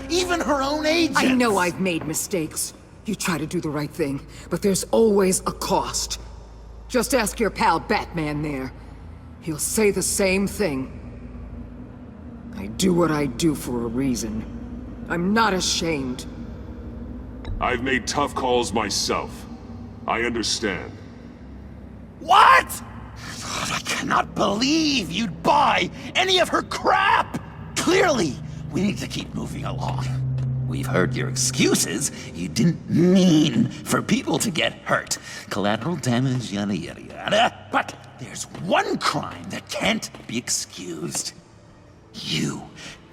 Even her own agents. I know I've made mistakes. You try to do the right thing, but there's always a cost. Just ask your pal Batman there. He'll say the same thing. I do what I do for a reason. I'm not ashamed. I've made tough calls myself. I understand. What? God, I cannot believe you'd buy any of her crap! Clearly, we need to keep moving along. We've heard your excuses. You didn't mean for people to get hurt. Collateral damage, yada yada yada. But there's one crime that can't be excused. You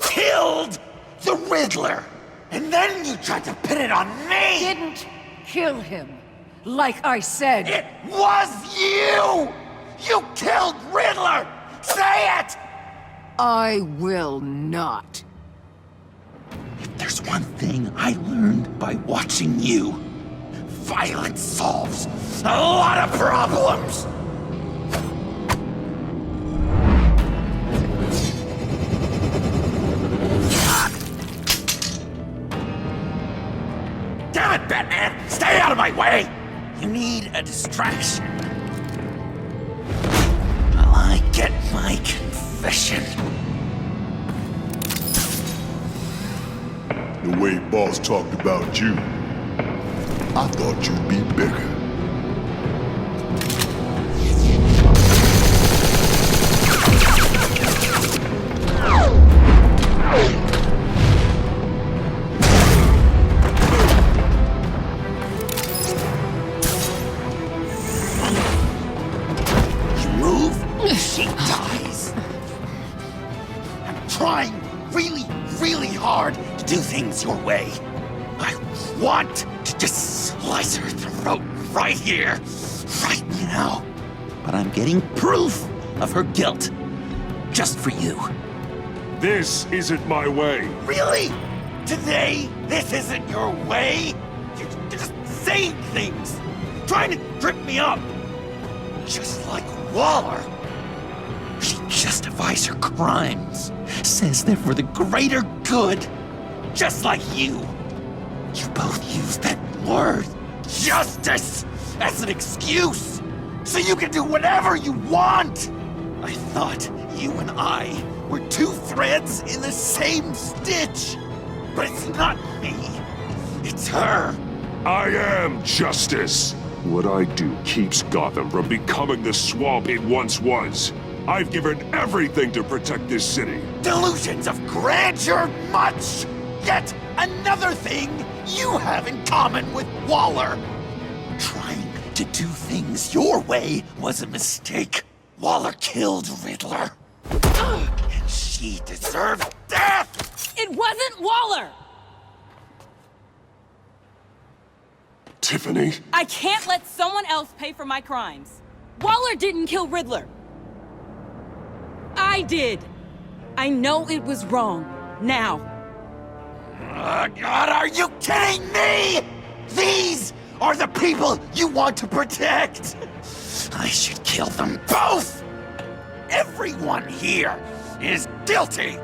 killed the Riddler! And then you tried to pin it on me! Didn't kill him. Like I said. It was you! You killed Riddler! Say it! I will not. If there's one thing I learned by watching you, violence solves a lot of problems! Damn it, Batman! Stay out of my way! You need a distraction. While I get my confession. The way Boss talked about you, I thought you'd be bigger. You move, she dies. I'm trying really hard to do things your way. I want to just slice her throat right here, right now. But I'm getting proof of her guilt, just for you. This isn't my way. Really? Today, this isn't your way? You're just saying things, trying to trip me up. Just like Waller. She justifies her crimes, says they're for the greater good, just like you. You both use that word, justice, as an excuse, so you can do whatever you want. I thought you and I were two threads in the same stitch, but it's not me, it's her. I am justice. What I do keeps Gotham from becoming the swamp it once was. I've given everything to protect this city. Delusions of grandeur much! Yet another thing you have in common with Waller. Trying to do things your way was a mistake. Waller killed Riddler. And she deserved death! It wasn't Waller! Tiffany? I can't let someone else pay for my crimes. Waller didn't kill Riddler. I did. I know it was wrong. Now. God, are you kidding me? These are the people you want to protect. I should kill them both. Everyone here is guilty.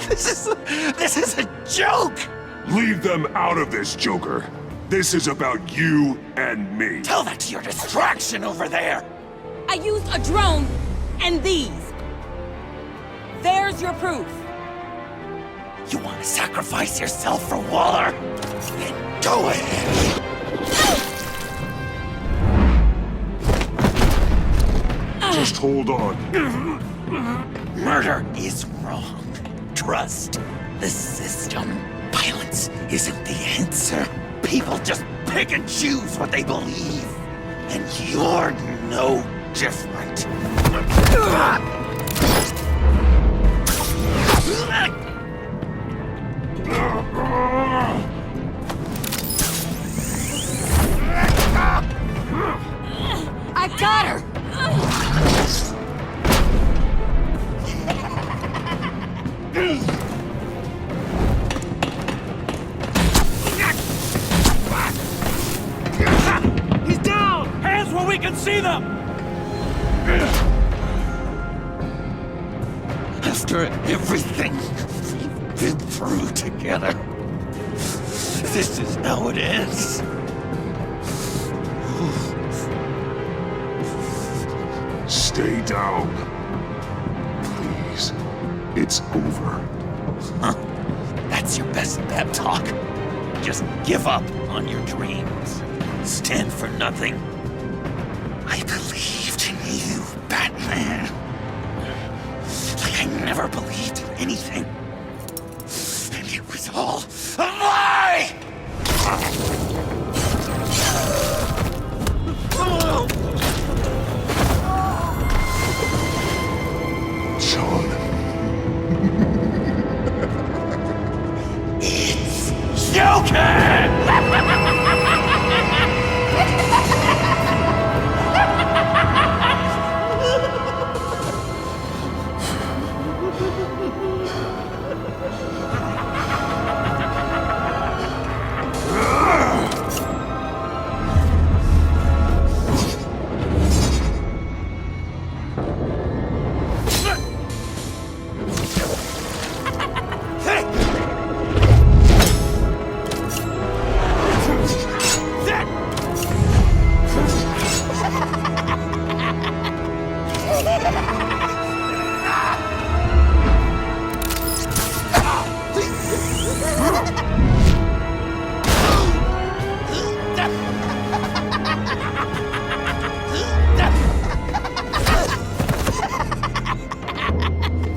This is a joke. Leave them out of this, Joker. This is about you and me. Tell that to your distraction over there. I used a drone and these. There's your proof. You want to sacrifice yourself for Waller? Then go ahead. Just hold on. Murder is wrong. Trust the system. Violence isn't the answer. People just pick and choose what they believe. And you're no different. I got her! He's down! Hands where we can see them! After everything we've been through together, this is how it ends. Stay down. Please. It's over. Huh. That's your best pep talk. Just give up on your dreams. Stand for nothing. I believed in you, Batman. Like I never believed in anything. And it was all a lie! John. It's Joker!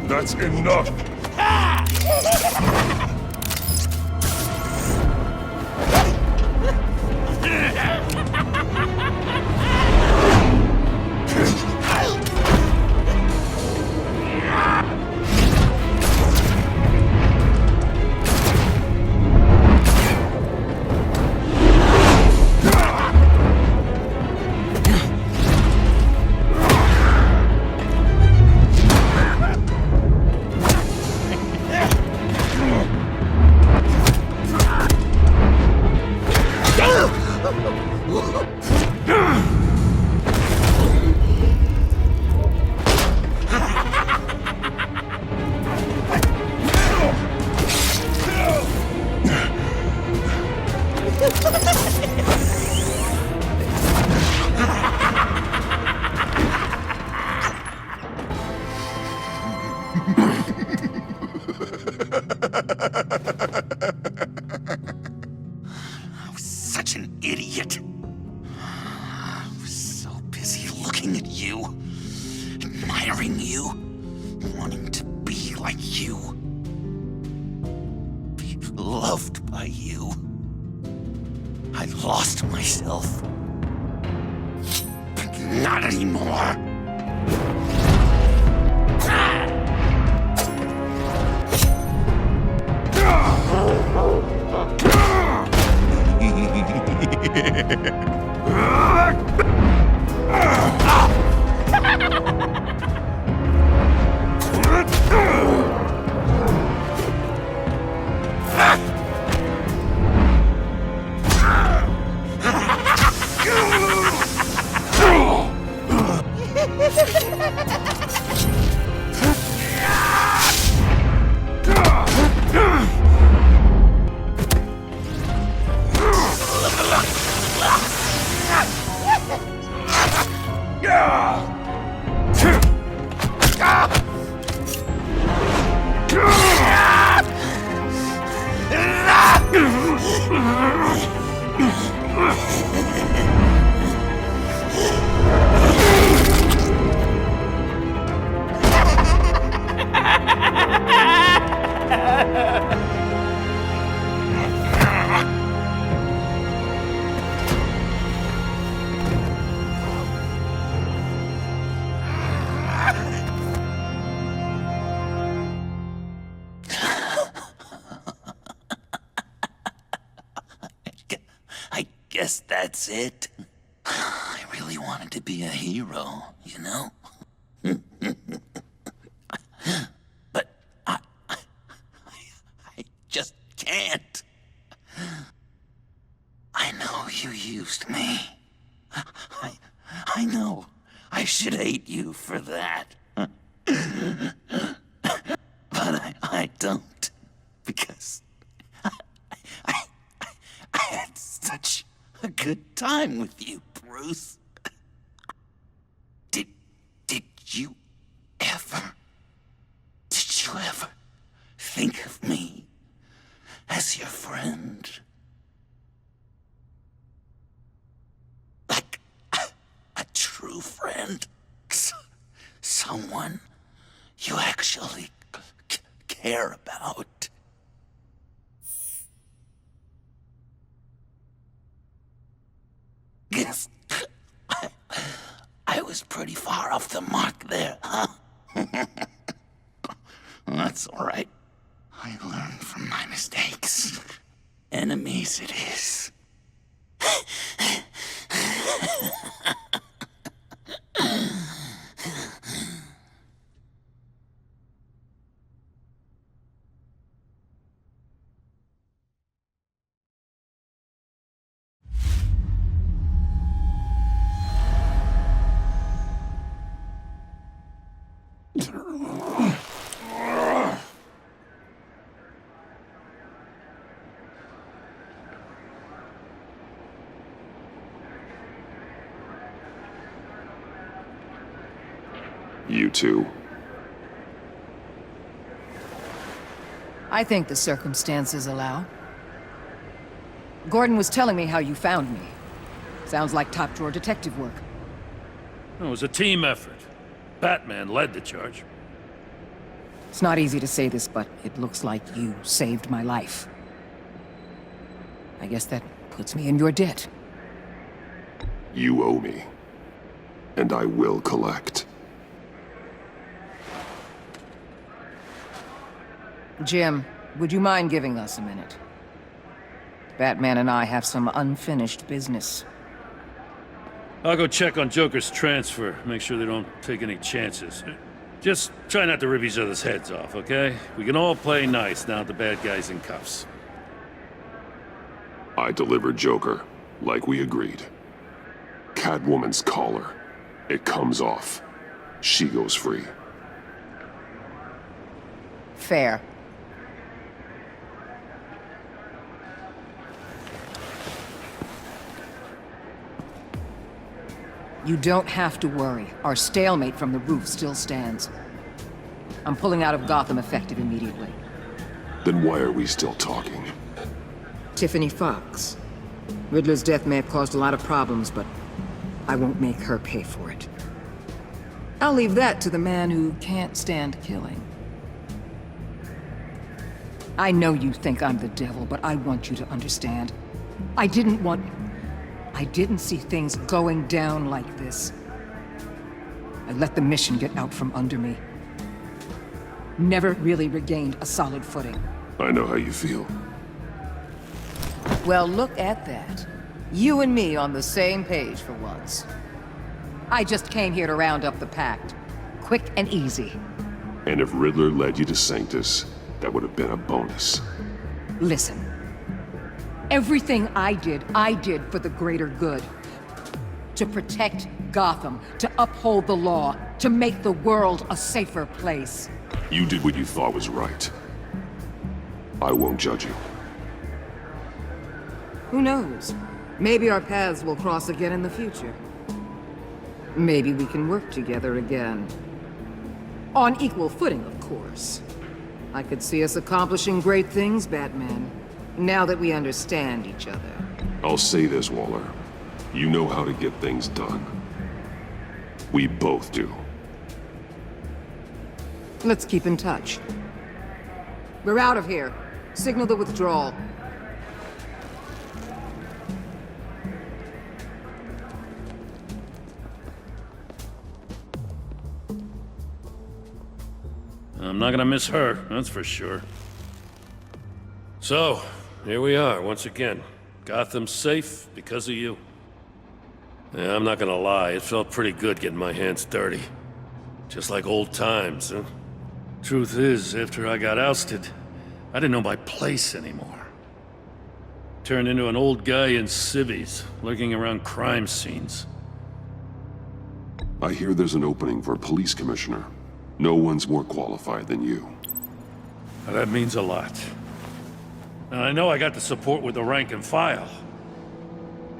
That's enough! I was such an idiot. I was so busy looking at you, admiring you, wanting to be like you, be loved by you. I lost myself. But not anymore. guess that's it. I really wanted to be a hero, you know? But I just can't. I know you used me. I know I should hate you for that. But I don't, because I had such a good time with you, Bruce. Did you ever think of me as your friend? Like a true friend? Someone you actually care about? Guess I was pretty far off the mark there, huh? That's all right. I learned from my mistakes. Enemies it is. You two. I think the circumstances allow. Gordon was telling me how you found me. Sounds like top-drawer detective work. It was a team effort. Batman led the charge. It's not easy to say this, but it looks like you saved my life. I guess that puts me in your debt. You owe me. And I will collect. Jim, would you mind giving us a minute? Batman and I have some unfinished business. I'll go check on Joker's transfer, make sure they don't take any chances. Just try not to rip each other's heads off, okay? We can all play nice now that the bad guy's in cuffs. I delivered Joker, like we agreed. Catwoman's collar. It comes off. She goes free. Fair. You don't have to worry. Our stalemate from the roof still stands. I'm pulling out of Gotham effective immediately. Then why are we still talking? Tiffany Fox. Riddler's death may have caused a lot of problems, but I won't make her pay for it. I'll leave that to the man who can't stand killing. I know you think I'm the devil, but I want you to understand. I didn't see things going down like this. I let the mission get out from under me. Never really regained a solid footing. I know how you feel. Well, look at that. You and me on the same page for once. I just came here to round up the pact. Quick and easy. And if Riddler led you to Sanctus, that would have been a bonus. Listen. Everything I did for the greater good. To protect Gotham, to uphold the law, to make the world a safer place. You did what you thought was right. I won't judge you. Who knows? Maybe our paths will cross again in the future. Maybe we can work together again. On equal footing, of course. I could see us accomplishing great things, Batman. Now that we understand each other. I'll say this, Waller. You know how to get things done. We both do. Let's keep in touch. We're out of here. Signal the withdrawal. I'm not gonna miss her, that's for sure. So, here we are, once again. Gotham's safe because of you. Yeah, I'm not gonna lie, it felt pretty good getting my hands dirty. Just like old times, huh? Truth is, after I got ousted, I didn't know my place anymore. Turned into an old guy in civvies, lurking around crime scenes. I hear there's an opening for police commissioner. No one's more qualified than you. Now, that means a lot. And I know I got the support with the rank and file.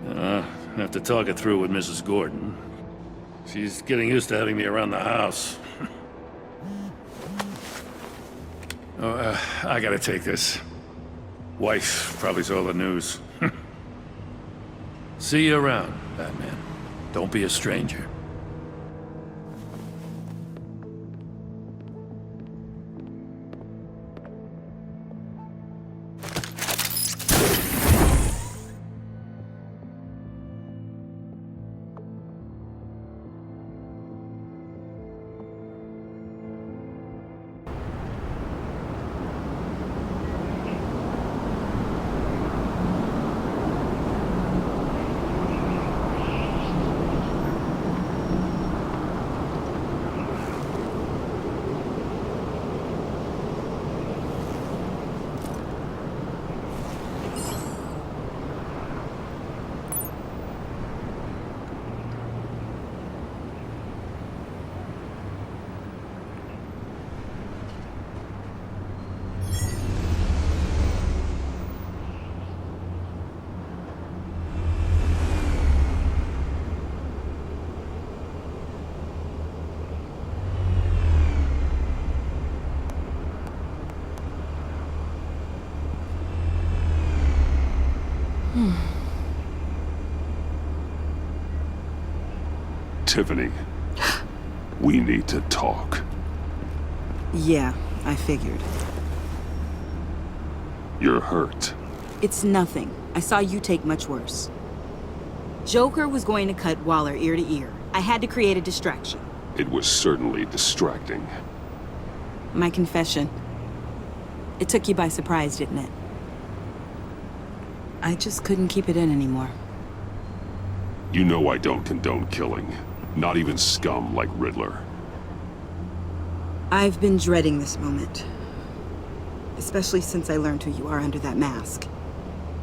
I have to talk it through with Mrs. Gordon. She's getting used to having me around the house. I gotta take this. Wife probably saw the news. See you around, Batman. Don't be a stranger. Tiffany, we need to talk. Yeah, I figured. You're hurt. It's nothing. I saw you take much worse. Joker was going to cut Waller ear to ear. I had to create a distraction. It was certainly distracting. My confession. It took you by surprise, didn't it? I just couldn't keep it in anymore. You know I don't condone killing. Not even scum like Riddler. I've been dreading this moment. Especially since I learned who you are under that mask.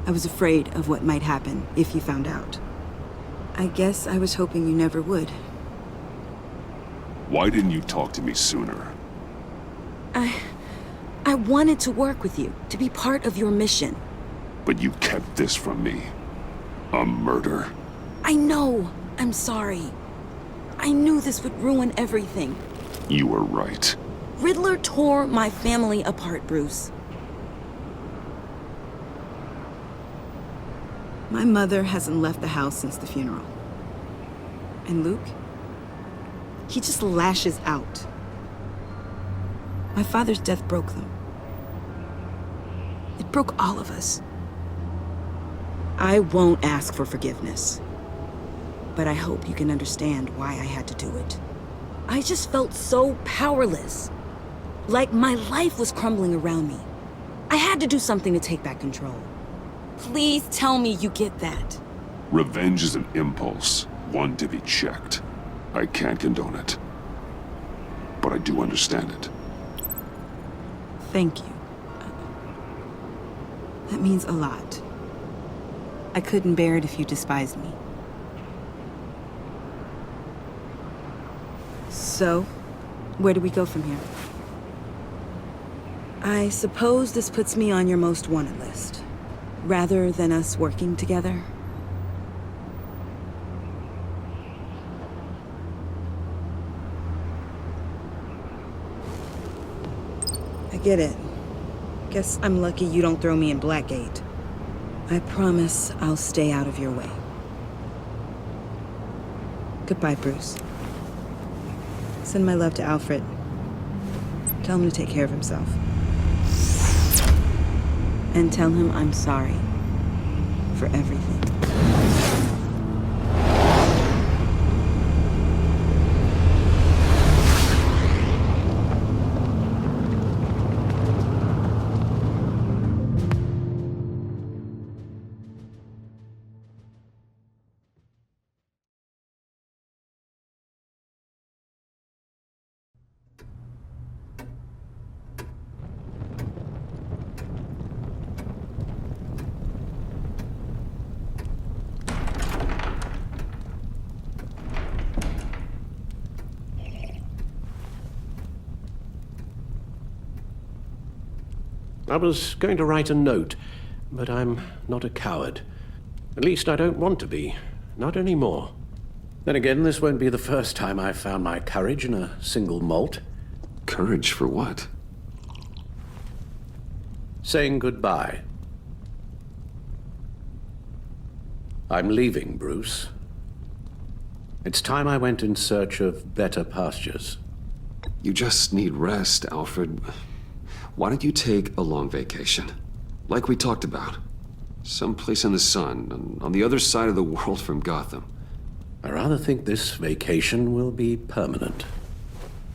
I was afraid of what might happen if you found out. I guess I was hoping you never would. Why didn't you talk to me sooner? I wanted to work with you, to be part of your mission. But you kept this from me. A murder. I know. I'm sorry. I knew this would ruin everything. You were right. Riddler tore my family apart, Bruce. My mother hasn't left the house since the funeral. And Luke? He just lashes out. My father's death broke them. It broke all of us. I won't ask for forgiveness. But I hope you can understand why I had to do it. I just felt so powerless. Like my life was crumbling around me. I had to do something to take back control. Please tell me you get that. Revenge is an impulse, one to be checked. I can't condone it. But I do understand it. Thank you. That means a lot. I couldn't bear it if you despised me. So, where do we go from here? I suppose this puts me on your most wanted list, rather than us working together. I get it. Guess I'm lucky you don't throw me in Blackgate. I promise I'll stay out of your way. Goodbye, Bruce. Send my love to Alfred. Tell him to take care of himself. And tell him I'm sorry for everything. I was going to write a note, but I'm not a coward. At least I don't want to be. Not anymore. Then again, this won't be the first time I've found my courage in a single malt. Courage for what? Saying goodbye. I'm leaving, Bruce. It's time I went in search of better pastures. You just need rest, Alfred. Why don't you take a long vacation? Like we talked about. Someplace in the sun, on the other side of the world from Gotham. I rather think this vacation will be permanent.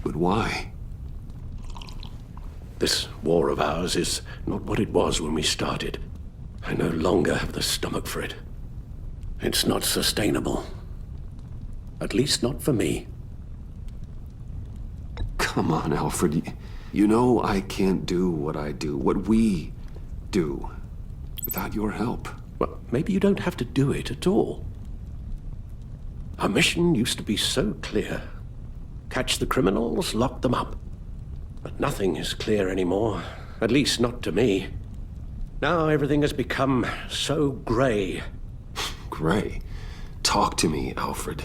But why? This war of ours is not what it was when we started. I no longer have the stomach for it. It's not sustainable. At least not for me. Come on, Alfred. You know I can't do what I do, what we do, without your help. Well, maybe you don't have to do it at all. Our mission used to be so clear. Catch the criminals, lock them up. But nothing is clear anymore, at least not to me. Now everything has become so gray. Gray? Talk to me, Alfred.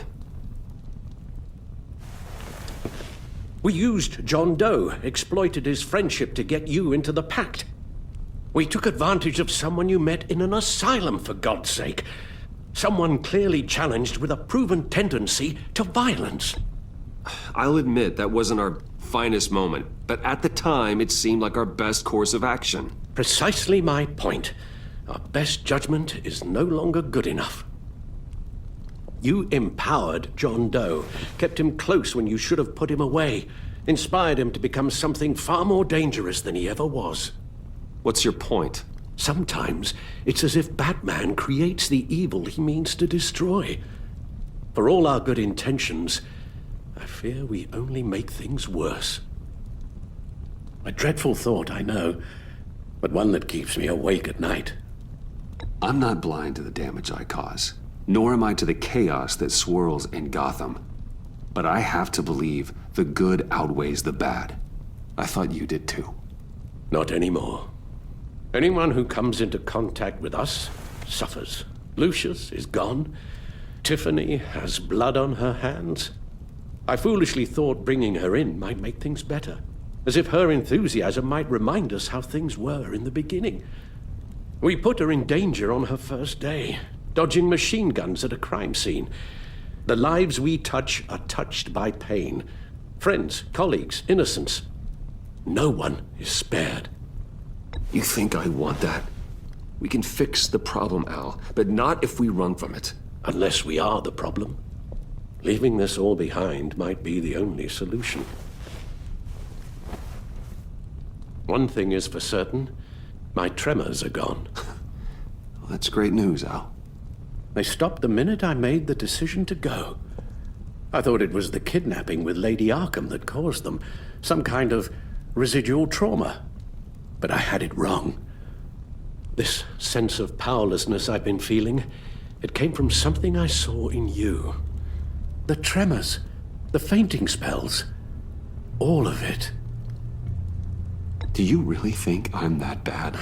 We used John Doe, exploited his friendship to get you into the pact. We took advantage of someone you met in an asylum, for God's sake. Someone clearly challenged with a proven tendency to violence. I'll admit that wasn't our finest moment, but at the time it seemed like our best course of action. Precisely my point. Our best judgment is no longer good enough. You empowered John Doe, kept him close when you should have put him away, inspired him to become something far more dangerous than he ever was. What's your point? Sometimes it's as if Batman creates the evil he means to destroy. For all our good intentions, I fear we only make things worse. A dreadful thought, I know, but one that keeps me awake at night. I'm not blind to the damage I cause, nor am I to the chaos that swirls in Gotham. But I have to believe the good outweighs the bad. I thought you did too. Not anymore. Anyone who comes into contact with us suffers. Lucius is gone. Tiffany has blood on her hands. I foolishly thought bringing her in might make things better, as if her enthusiasm might remind us how things were in the beginning. We put her in danger on her first day, dodging machine guns at a crime scene. The lives we touch are touched by pain. Friends, colleagues, innocents. No one is spared. You think I want that? We can fix the problem, Al, but not if we run from it. Unless we are the problem. Leaving this all behind might be the only solution. One thing is for certain, my tremors are gone. Well, that's great news, Al. They stopped the minute I made the decision to go. I thought it was the kidnapping with Lady Arkham that caused them, some kind of residual trauma. But I had it wrong. This sense of powerlessness I've been feeling, it came from something I saw in you. The tremors, the fainting spells, all of it. Do you really think I'm that bad?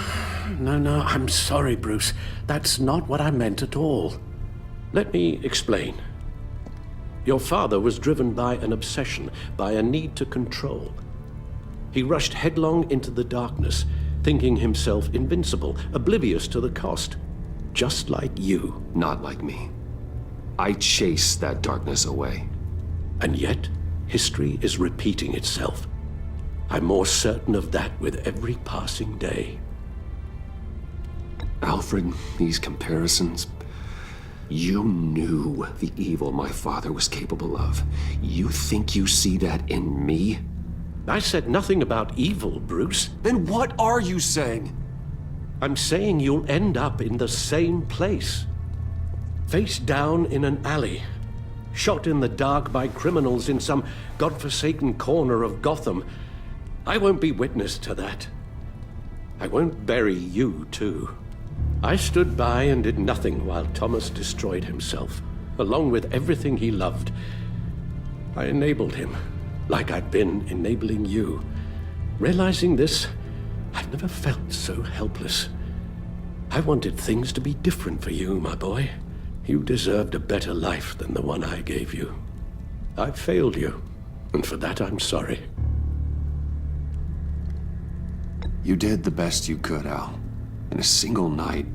No, I'm sorry, Bruce. That's not what I meant at all. Let me explain. Your father was driven by an obsession, by a need to control. He rushed headlong into the darkness, thinking himself invincible, oblivious to the cost. Just like you. Not like me. I chased that darkness away. And yet, history is repeating itself. I'm more certain of that with every passing day. Alfred, these comparisons... You knew the evil my father was capable of. You think you see that in me? I said nothing about evil, Bruce. Then what are you saying? I'm saying you'll end up in the same place. Face down in an alley. Shot in the dark by criminals in some godforsaken corner of Gotham. I won't be witness to that. I won't bury you, too. I stood by and did nothing while Thomas destroyed himself, along with everything he loved. I enabled him, like I'd been enabling you. Realizing this, I've never felt so helpless. I wanted things to be different for you, my boy. You deserved a better life than the one I gave you. I failed you, and for that I'm sorry. You did the best you could, Al. In a single night,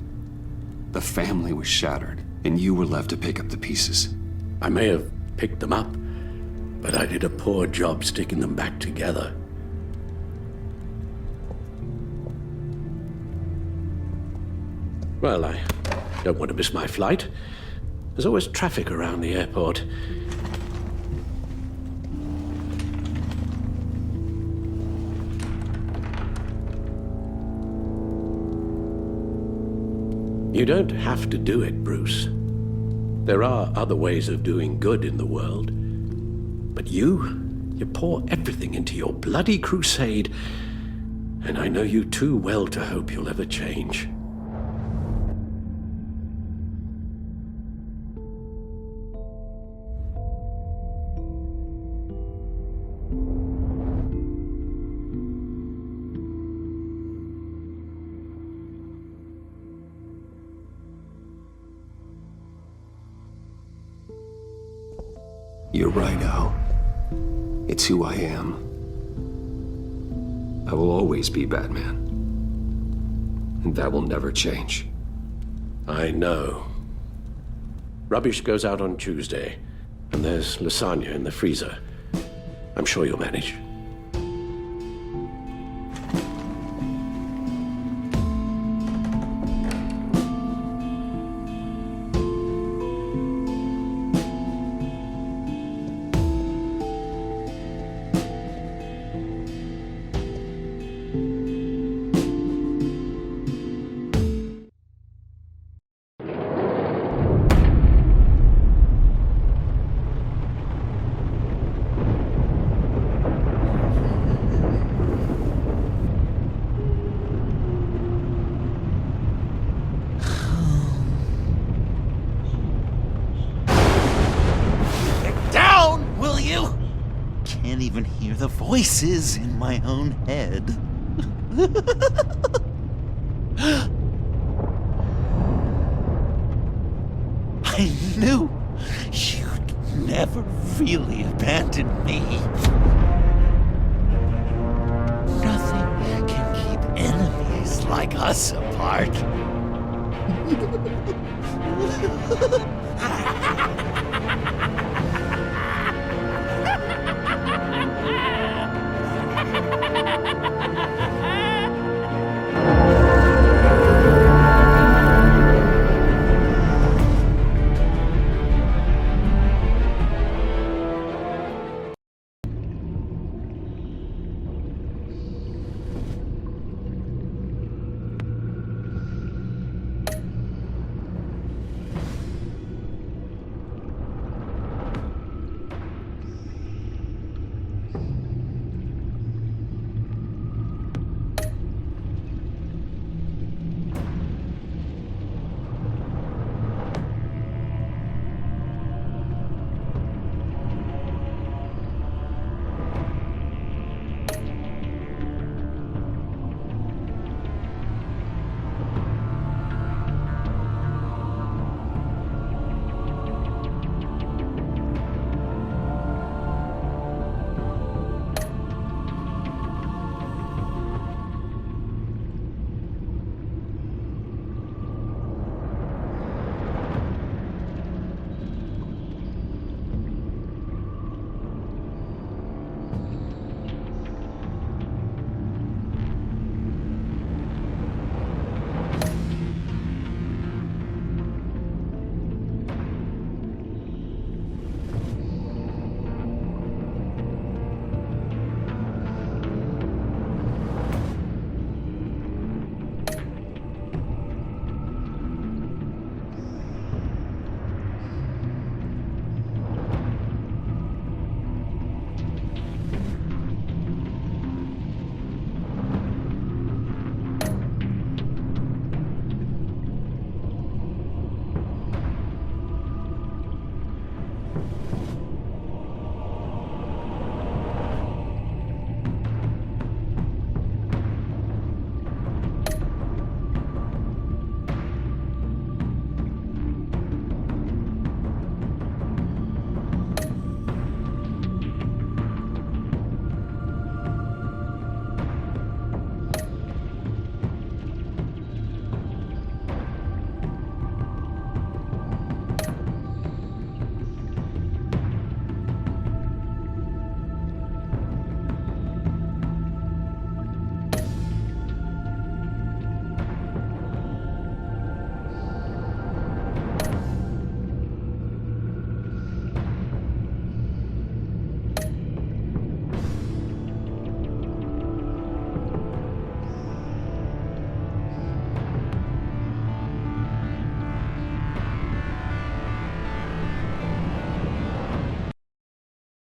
the family was shattered, and you were left to pick up the pieces. I may have picked them up, but I did a poor job sticking them back together. Well, I don't want to miss my flight. There's always traffic around the airport. You don't have to do it, Bruce. There are other ways of doing good in the world. But you pour everything into your bloody crusade, and I know you too well to hope you'll ever change. You're right, Al. It's who I am. I will always be Batman. And that will never change. I know. Rubbish goes out on Tuesday, and there's lasagna in the freezer. I'm sure you'll manage. Can't even hear the voices in my own head. I knew you'd never really abandon me. Nothing can keep enemies like us apart.